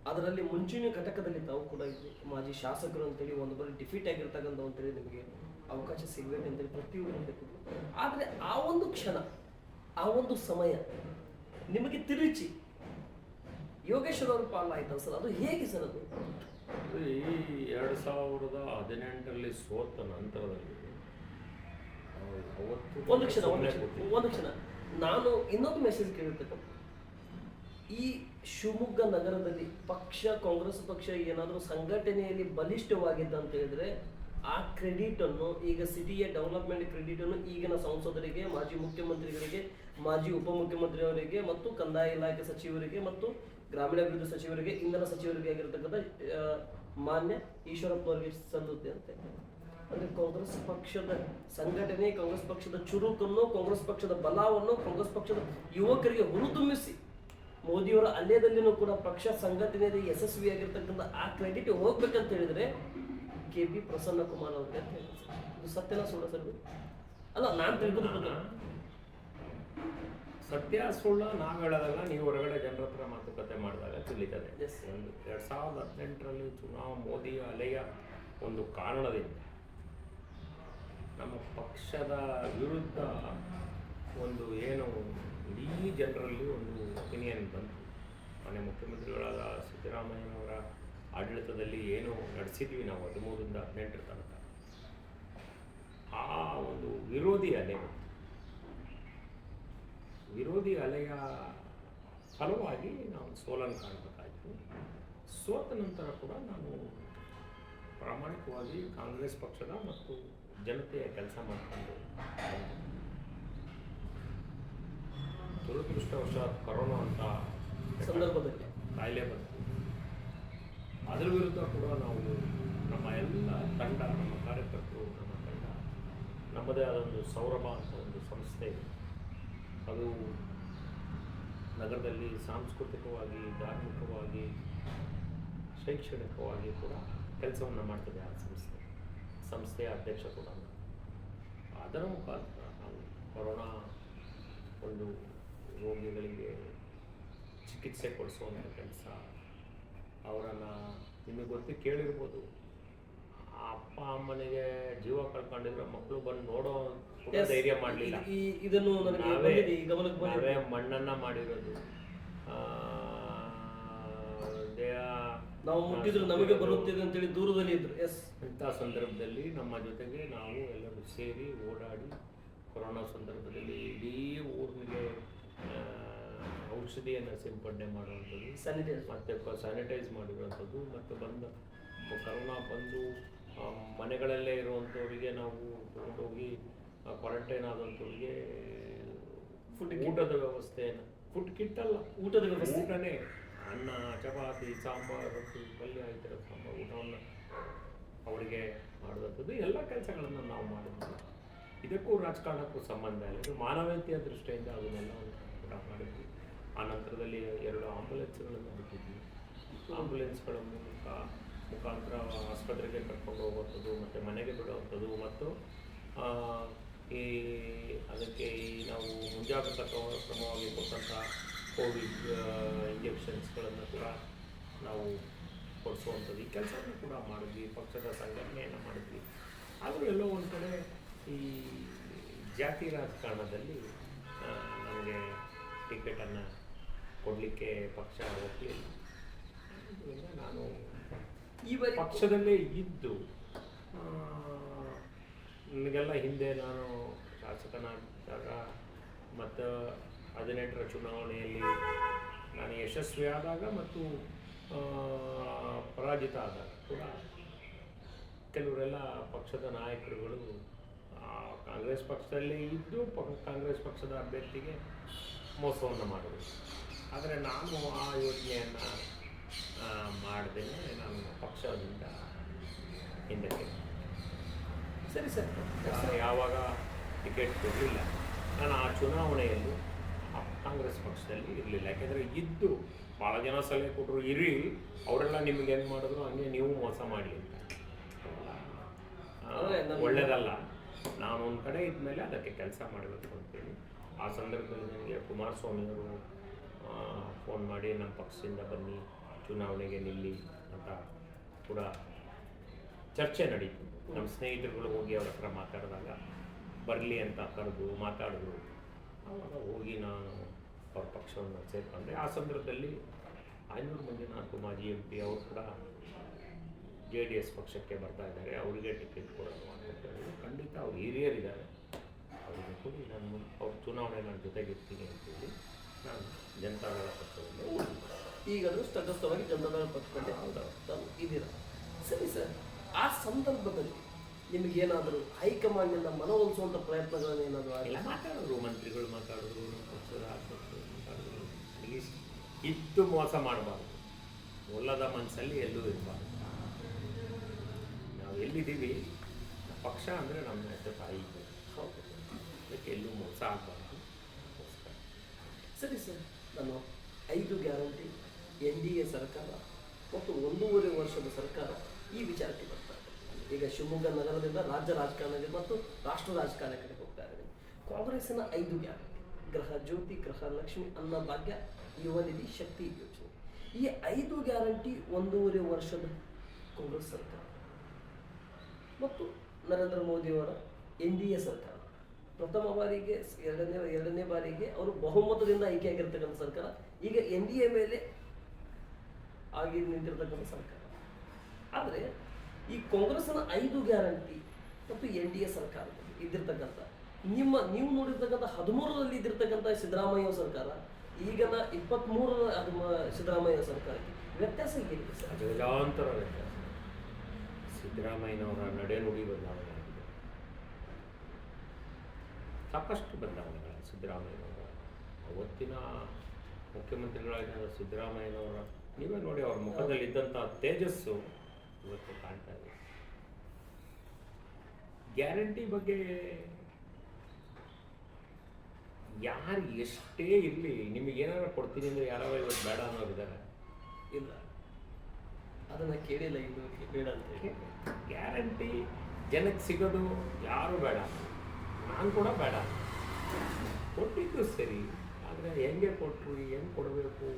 A: ಅದರಲ್ಲಿ ಮುಂಚೂಣಿ ಘಟಕದಲ್ಲಿ ತಾವು ಕೂಡ ಇದ್ರಿ, ಮಾಜಿ ಶಾಸಕರು ಅಂತೇಳಿ ಒಂದು ಬಾರಿ ಡಿಫೀಟ್ ಆಗಿರ್ತಕ್ಕಂಥ ಅಂತೇಳಿ ನಿಮಗೆ ಅವಕಾಶ ಸಿಗಬೇಕು ಅಂತೇಳಿ ಪ್ರತಿಯೊಬ್ಬರು ಹೇಳ್ತಿದ್ರು. ಆದರೆ ಆ ಒಂದು ಕ್ಷಣ, ಆ ಒಂದು ಸಮಯ ನಿಮಗೆ ತಿರುಚಿ ಯೋಗೇಶ್ವರ ಅವ್ರ ಪಾಲಾಯ್ತು ಸರ್, ಅದು ಹೇಗೆ ಸರ್? ಅದು
B: ಈ 2018ರಲ್ಲಿ ಸೋತ ನಂತರದಲ್ಲಿ ಅವತ್ತು
A: ಒಂದು ಕ್ಷಣ ನಾನು ಇನ್ನೊಂದು ಮೆಸೇಜ್ ಕೇಳಿರ್ತಕ್ಕಂಥ, ಈ ಶಿವಮೊಗ್ಗ ನಗರದಲ್ಲಿ ಪಕ್ಷ, ಕಾಂಗ್ರೆಸ್ ಪಕ್ಷ ಏನಾದರೂ ಸಂಘಟನೆಯಲ್ಲಿ ಬಲಿಷ್ಠವಾಗಿದ್ದ ಅಂತ ಹೇಳಿದ್ರೆ ಆ ಕ್ರೆಡಿಟ್ ಅನ್ನು, ಈಗ ಸಿಟಿಯ ಡೆವಲಪ್ಮೆಂಟ್ ಕ್ರೆಡಿಟ್ ಅನ್ನು ಈಗಿನ ಸಂಸದರಿಗೆ, ಮಾಜಿ ಮುಖ್ಯಮಂತ್ರಿಗಳಿಗೆ, ಮಾಜಿ ಉಪಮುಖ್ಯಮಂತ್ರಿಯವರಿಗೆ ಮತ್ತು ಕಂದಾಯ ಇಲಾಖೆ ಸಚಿವರಿಗೆ ಮತ್ತು ಗ್ರಾಮೀಣಾಭಿವೃದ್ಧಿ ಸಚಿವರಿಗೆ, ಇಂಧನ ಸಚಿವರಿಗೆ ಆಗಿರತಕ್ಕಂಥ ಮಾನ್ಯ ಈಶ್ವರಪ್ಪ ಅವರಿಗೆ ಸಲ್ಲುತ್ತೆ ಅಂತ. ಅಂದ್ರೆ ಕಾಂಗ್ರೆಸ್ ಪಕ್ಷದ ಸಂಘಟನೆ, ಕಾಂಗ್ರೆಸ್ ಪಕ್ಷದ ಚುರುಕನ್ನು, ಕಾಂಗ್ರೆಸ್ ಪಕ್ಷದ ಬಲವನ್ನು, ಕಾಂಗ್ರೆಸ್ ಪಕ್ಷದ ಯುವಕರಿಗೆ ಹುರಿದುಂಬಿಸಿ ಮೋದಿಯವರ ಅಲ್ಯದಲ್ಲಿನೂ ಕೂಡ ಪಕ್ಷ ಸಂಘಟನೆಯಲ್ಲಿ ಯಶಸ್ವಿಯಾಗಿರ್ತಕ್ಕಂಥ ಆ ಕ್ರೆಡಿಟ್ ಹೋಗ್ಬೇಕಂತ ಹೇಳಿದ್ರೆ KP ಪ್ರಸನ್ನ ಕುಮಾರ್ ಅವ್ರಿಗೆ ಅಂತ ಹೇಳಿ. ಇದು ಸತ್ಯನ ಸುಳ್ಳ ಸರ್? ಅಲ್ಲ, ನಾನು ತಿಳ್ಕೊಂಡು
B: ಸತ್ಯ ಸುಳ್ಳ ನಾವು ಹೇಳೋದಲ್ಲ, ನೀವು ಹೊರಗಡೆ ಜನರ ಹತ್ರ ಮಾತುಕತೆ ಮಾಡಿದಾಗ ತಿಳಿತದೆ. ಒಂದು 2018ರಲ್ಲಿ ಮೋದಿಯ ಅಲೆಯ ಒಂದು ಕಾರಣದಿಂದ ನಮ್ಮ ಪಕ್ಷದ ವಿರುದ್ಧ ಒಂದು ಏನು ಇಡೀ ಜನರಲ್ಲಿ ಒಂದು ಒಪಿನಿಯನ್ ಬಂತು. ಮಾನ್ಯ ಮುಖ್ಯಮಂತ್ರಿಗಳಾದ ಸಿದ್ದರಾಮಯ್ಯನವರ ಆಡಳಿತದಲ್ಲಿ ಏನು ನಡೆಸಿದ್ವಿ ನಾವು 13ರಿಂದ 18 ತನಕ, ಆ ಒಂದು ವಿರೋಧಿ ಅಲೆ ಬಂತು. ವಿರೋಧಿ ಅಲೆಯ ಫಲವಾಗಿ ನಾವು ಸೋಲನ್ನು ಕಾಣಬೇಕಾಯಿತು. ಸೋತ ನಂತರ ಕೂಡ ನಾನು ಪ್ರಾಮಾಣಿಕವಾಗಿ ಕಾಂಗ್ರೆಸ್ ಪಕ್ಷದ ಮತ್ತು ಜನತೆಯ ಕೆಲಸ ಮಾಡಿಕೊಂಡು, ದುರದೃಷ್ಟವಶಾತ್ ಕೊರೋನಾ ಅಂತ
A: ಸಂದರ್ಭದಲ್ಲಿ
B: ಕಾಯಿಲೆ ಬಂತು. ಅದರ ವಿರುದ್ಧ ಕೂಡ ನಾವು ನಮ್ಮ ಎಲ್ಲ ತಂಡ, ನಮ್ಮ ಕಾರ್ಯಕರ್ತರು, ನಮ್ಮ ತಂಡ, ನಮ್ಮದೇ ಆದ ಒಂದು ಸೌರಭ ಅಂತ ಒಂದು ಸಂಸ್ಥೆ ಇದೆ. ಅದು ನಗರದಲ್ಲಿ ಸಾಂಸ್ಕೃತಿಕವಾಗಿ, ಧಾರ್ಮಿಕವಾಗಿ, ಶೈಕ್ಷಣಿಕವಾಗಿ ಕೂಡ ಕೆಲಸವನ್ನು ಮಾಡ್ತದೆ. ಆ ಸಂಸ್ಥೆಯ ಅಧ್ಯಕ್ಷ ಕೂಡ. ಅದರ ಮುಖಾಂತರ ನಾವು ಕೊರೋನಾ ಒಂದು ರೋಗಿಗಳಿಗೆ ಚಿಕಿತ್ಸೆ ಕೊಡಿಸುವಂಥ ಕೆಲಸ, ಅವರನ್ನು ನಿಮಗೆ ಗೊತ್ತು ಕೇಳಿರ್ಬೋದು, ಅಪ್ಪ ಅಮ್ಮನಿಗೆ ಜೀವ ಕಳ್ಕೊಂಡಿದ್ರೆ ಮಕ್ಕಳು ಬಂದು ನೋಡೋ ಕೂಡ ಧೈರ್ಯ ಮಾಡಲಿಲ್ಲ.
A: ಇದನ್ನು
B: ನಾವೇ ಮಣ್ಣನ್ನು ಮಾಡಿರೋದು,
A: ನಾವು ಮುಟ್ಟಿದ್ರು ನಮಗೆ ಬರುತ್ತಿದೆ ಅಂತೇಳಿ ದೂರದಲ್ಲಿ ಇದ್ರು.
B: ಇಂಥ ಸಂದರ್ಭದಲ್ಲಿ ನಮ್ಮ ಜೊತೆಗೆ ನಾವು ಎಲ್ಲರೂ ಸೇರಿ ಓಡಾಡಿ ಕೊರೋನಾ ಸಂದರ್ಭದಲ್ಲಿ ಇಡೀ ಊರಿಗೆ ಔಷಧಿಯನ್ನು ಸಿಂಪಡಣೆ ಮಾಡುವಂಥದ್ದು, ಮತ್ತು ಸ್ಯಾನಿಟೈಸ್ ಮಾಡಿರುವಂಥದ್ದು, ಮತ್ತು ಕೊರೋನಾ ಬಂದು ಮನೆಗಳಲ್ಲೇ ಇರುವಂಥವರಿಗೆ ನಾವು ತಗೊಂಡೋಗಿ ಕ್ವಾರಂಟೈನ್ ಆದಂಥವ್ರಿಗೆ ಊಟದ ವ್ಯವಸ್ಥೆಯನ್ನು, ಫುಡ್ ಕಿಟ್ ಅಲ್ಲ, ಊಟದ ವ್ಯವಸ್ಥೆ, ಊಟನೇ ಅನ್ನ, ಚಪಾತಿ, ಸಾಂಬಾರು, ರೊಟ್ಟಿ, ಪಲ್ಯ, ಈ ಥರ ಸಾಂಬಾರು ಊಟವನ್ನು ಅವರಿಗೆ ಮಾಡುವಂಥದ್ದು ಎಲ್ಲ ಕೆಲಸಗಳನ್ನು ನಾವು ಮಾಡಿದ್ವಿ. ಇದಕ್ಕೂ ರಾಜಕಾರಣಕ್ಕೂ ಸಂಬಂಧ ಇಲ್ಲ, ಇದು ಮಾನವೀಯತೆಯ ದೃಷ್ಟಿಯಿಂದ ಅದನ್ನೆಲ್ಲವನ್ನು ಕೂಡ ಮಾಡಿದ್ವಿ. ಆ ನಂತರದಲ್ಲಿ 2 ಆಂಬುಲೆನ್ಸ್ಗಳನ್ನು ಬಿಟ್ಟಿದ್ವಿ. ಆಂಬುಲೆನ್ಸ್ಗಳ ಮುಖಾಂತರ ಆಸ್ಪತ್ರೆಗೆ ಕರ್ಕೊಂಡು ಹೋಗುವಂಥದ್ದು ಮತ್ತು ಮನೆಗೆ ಬಿಡುವಂಥದ್ದು, ಮತ್ತು ಅದಕ್ಕೆ ನಾವು ಮುಂಜಾಗ್ರತಾ ಕ್ರಮವಾಗಿ ಕೊಟ್ಟಂಥ ಕೋವಿಡ್ ಇಂಜೆಕ್ಷನ್ಸ್ಗಳನ್ನು ಕೂಡ ನಾವು ಕೊಡಿಸುವಂಥದ್ದು, ಈ ಕೆಲಸವನ್ನು ಕೂಡ ಮಾಡಿದ್ವಿ. ಪಕ್ಷದ ಸಂಘಟನೆಯನ್ನು ಮಾಡಿದ್ವಿ. ಆದರೂ ಎಲ್ಲೋ ಒಂದು ಕಡೆ ಈ ಜಾತಿ ರಾಜಕಾರಣದಲ್ಲಿ ನಮಗೆ ಟಿಕೆಟನ್ನು ಕೊಡಲಿಕ್ಕೆ ಪಕ್ಷ ಒಪ್ಪಲಿಲ್ಲ. ನಾನು ಈ ಪಕ್ಷದಲ್ಲೇ ಇದ್ದು ನನಗೆಲ್ಲ ಹಿಂದೆ ನಾನು ಶಾಸಕನಾಗಿದ್ದಾಗ ಮತ್ತು 18ರ ಚುನಾವಣೆಯಲ್ಲಿ ನಾನು ಯಶಸ್ವಿಯಾದಾಗ ಮತ್ತು ಪರಾಜಿತ ಆದಾಗ ಕೂಡ ಕೆಲವರೆಲ್ಲ ಪಕ್ಷದ ನಾಯಕರುಗಳು ಕಾಂಗ್ರೆಸ್ ಪಕ್ಷದಲ್ಲೇ ಇದ್ದು ಕಾಂಗ್ರೆಸ್ ಪಕ್ಷದ ಅಭ್ಯರ್ಥಿಗೆ ಮೋಸವನ್ನು ಮಾಡಿದ್ರು. ಆದರೆ ನಾನು ಆ ಯೋಜನೆಯನ್ನು ಮಾಡ್ದೇನೆ ನಾನು ಪಕ್ಷದಿಂದ ಹಿಂದಕ್ಕೆ.
A: ಸರಿ ಸರ್,
B: ಯಾವಾಗ ಟಿಕೆಟ್ ಕೊಡಲಿಲ್ಲ, ನಾನು ಆ ಚುನಾವಣೆಯಲ್ಲಿ ಕಾಂಗ್ರೆಸ್ ಪಕ್ಷದಲ್ಲಿ ಇರಲಿಲ್ಲ. ಯಾಕೆಂದರೆ ಇದ್ದು ಭಾಳ ಜನ ಸಲಹೆ ಕೊಟ್ಟರು, ಇರಿ, ಅವರೆಲ್ಲ ನಿಮ್ಗೆ ಏನು ಮಾಡಿದ್ರು ಹಂಗೆ ನೀವು ಮೋಸ ಮಾಡಲಿ ಅಂತ. ಒಳ್ಳೆಯದಲ್ಲ. ನಾನು ಒಂದು ಕಡೆ ಇದ್ಮೇಲೆ ಅದಕ್ಕೆ ಕೆಲಸ ಮಾಡಬೇಕು ಅಂತೇಳಿ ಆ ಸಂದರ್ಭದಲ್ಲಿ ನನಗೆ ಕುಮಾರಸ್ವಾಮಿಯವರು ಫೋನ್ ಮಾಡಿ ನಮ್ಮ ಪಕ್ಷದಿಂದ ಬನ್ನಿ ಚುನಾವಣೆಗೆ ನಿಲ್ಲಿ ಅಂತ ಕೂಡ ಚರ್ಚೆ ನಡೀತು. ನಮ್ಮ ಸ್ನೇಹಿತರುಗಳು ಹೋಗಿ ಅವ್ರ ಹತ್ರ ಮಾತಾಡಿದಾಗ ಬರಲಿ ಅಂತ ಕರೆದು ಮಾತಾಡಿದ್ರು. ಆವಾಗ ಹೋಗಿ ನಾನು ಅವ್ರ ಪಕ್ಷವನ್ನು ಸೇರ್ಕೊಂಡೆ. ಆ ಸಂದರ್ಭದಲ್ಲಿ ಆಯನೂರು ಮಂಜುನಾಥ್ ಮಾಜಿ MP ಅವರು ಕೂಡ JDS ಪಕ್ಷಕ್ಕೆ ಬರ್ತಾ ಇದ್ದಾರೆ, ಅವರಿಗೆ ಟಿಕೆಟ್ ಕೊಡೋದು ಅಂತ ಹೇಳಿದ್ರು. ಖಂಡಿತ ಅವ್ರು ಹಿರಿಯರಿದ್ದಾರೆ, ಅವರಿಗೆ ಕೊಡಿ, ನಾನು ಅವ್ರ ಚುನಾವಣೆ ನನ್ನ ಜೊತೆಗಿರ್ತೀನಿ ಅಂತೇಳಿ ನಾನು ಜನತಾದಳ ಪಕ್ಷದಲ್ಲಿ
A: ಈಗಾದರೂ ತಟಸ್ಥವಾಗಿ ಜನತಾದಳ ಪಕ್ಷದಲ್ಲಿ ತಾವು ಇದ್ದೀರಾ. ಸರಿ ಸರ್, ಆ ಸಂದರ್ಭದಲ್ಲಿ ನಿಮಗೇನಾದರೂ ಹೈಕಮಾಂಡ್ನಿಂದ ಮನವೊಲಿಸುವಂಥ ಪ್ರಯತ್ನಗಳನ್ನು ಏನಾದರೂ
B: ಎಲ್ಲ ಮಾತಾಡಿದ್ರು, ಮಂತ್ರಿಗಳು ಮಾತಾಡಿದ್ರು, ನಮ್ಮ ಪಕ್ಷದ ಅಧ್ಯಕ್ಷರು ಮಾತಾಡಿದ್ರು. ಇಷ್ಟು ಮೋಸ ಮಾಡಬಾರ್ದು, ಒಲ್ಲದ ಮನಸ್ಸಲ್ಲಿ ಎಲ್ಲೂ ಇರಬಾರ್ದು. ನಾವು ಎಲ್ಲಿದ್ದೀವಿ, ಪಕ್ಷ ಅಂದರೆ ನಮ್ಮ ಹೆಸರು ತಾಯಿ, ಅದಕ್ಕೆ ಎಲ್ಲೂ ಮೋಸ ಆಗಬಾರ್ದು.
A: ಸರಿ ಸರ್, ನಾನು 5 ಗ್ಯಾರಂಟಿ, NDA ಸರ್ಕಾರ ಮತ್ತು 1.5 ವರ್ಷದ ಸರ್ಕಾರ ಈ ವಿಚಾರಕ್ಕೆ ಬರ್ತಾ ಇದೆ. ಈಗ ಶಿವಮೊಗ್ಗ ನಗರದಿಂದ ರಾಜ್ಯ ರಾಜಕಾರಣಕ್ಕೆ ಮತ್ತು ರಾಷ್ಟ್ರ ರಾಜಕಾರಣಕ್ಕೆ ಹೋಗ್ತಾ ಇದ್ದೀನಿ. ಕಾಂಗ್ರೆಸ್ಸಿನ 5 ಗ್ಯಾರಂಟಿ, ಗೃಹ ಜ್ಯೋತಿ, ಗೃಹ ಲಕ್ಷ್ಮಿ, ಅನ್ನಭಾಗ್ಯ, ಯುವ ನಿಧಿ, ಶಕ್ತಿ ಯೋಜನೆ, ಈ 5 ಗ್ಯಾರಂಟಿ 1.5 ವರ್ಷದ ಕಾಂಗ್ರೆಸ್ ಸರ್ಕಾರ ಮತ್ತು ನರೇಂದ್ರ ಮೋದಿಯವರ NDA ಸರ್ಕಾರ ಪ್ರಥಮ ಬಾರಿಗೆ ಎರಡನೇ ಬಾರಿಗೆ ಅವರು ಬಹುಮತದಿಂದ ಆಯ್ಕೆಯಾಗಿರ್ತಕ್ಕಂಥ ಸರ್ಕಾರ, ಈಗ NDA ಮೇಲೆ ಆಗಿ ನಿಂತಿರ್ತಕ್ಕಂಥ ಸರ್ಕಾರ. ಆದರೆ ಈ ಕಾಂಗ್ರೆಸ್ನ 5 ಗ್ಯಾರಂಟಿ ಮತ್ತು NDA ಸರ್ಕಾರ ಇದ್ದಿರ್ತಕ್ಕಂಥ ನೀವು ನೋಡಿರ್ತಕ್ಕಂಥ 13ರಲ್ಲಿ ಇದ್ದಿರ್ತಕ್ಕಂಥ ಸಿದ್ದರಾಮಯ್ಯ ಸರ್ಕಾರ, ಈಗಿನ 23ರ ಸಿದ್ದರಾಮಯ್ಯ ಸರ್ಕಾರಕ್ಕೆ ವ್ಯತ್ಯಾಸ ಏನಿದೆ ಸರ್?
B: ಅಜಗಜಾಂತರ ವ್ಯತ್ಯಾಸ. ಸಿದ್ದರಾಮಯ್ಯನವರ ನಡೆನುಡಿ ಬದಲಾವಣೆ ಆಗಿದೆ, ಸಾಕಷ್ಟು ಬದಲಾವಣೆಗಳು. ಸಿದ್ದರಾಮಯ್ಯನವರ ಅವತ್ತಿನ ಮುಖ್ಯಮಂತ್ರಿಗಳಾಗಿದ್ದ ಸಿದ್ದರಾಮಯ್ಯನವರ ನೀವೇ ನೋಡಿ, ಅವ್ರ ಮುಖದಲ್ಲಿದ್ದಂಥ ತೇಜಸ್ಸು ಇವತ್ತು ಕಾಣ್ತಾ ಇದೆ. ಗ್ಯಾರಂಟಿ ಬಗ್ಗೆ ಯಾರು ಎಷ್ಟೇ ಇರಲಿ, ನಿಮಗೇನಾರು ಕೊಡ್ತೀನಿ ಅಂದರೆ ಯಾರೋ ಇವತ್ತು ಬೇಡ ಅನ್ನೋರಿದ್ದಾರೆ.
A: ಇಲ್ಲ, ಅದನ್ನು ಕೇಳಿಲ್ಲ, ಇದು ಬೇಡ ಅಂತ ಹೇಳಿ.
B: ಗ್ಯಾರಂಟಿ ಜನಕ್ಕೆ ಸಿಗೋದು ಯಾರು ಬೇಡ, ನಾನು ಕೂಡ ಬೇಡ. ಕೊಟ್ಟಿದ್ದು ಸರಿ, ಆದರೆ ಹೆಂಗೆ ಕೊಟ್ಟರು, ಹೆಂಗೆ ಕೊಡಬೇಕು,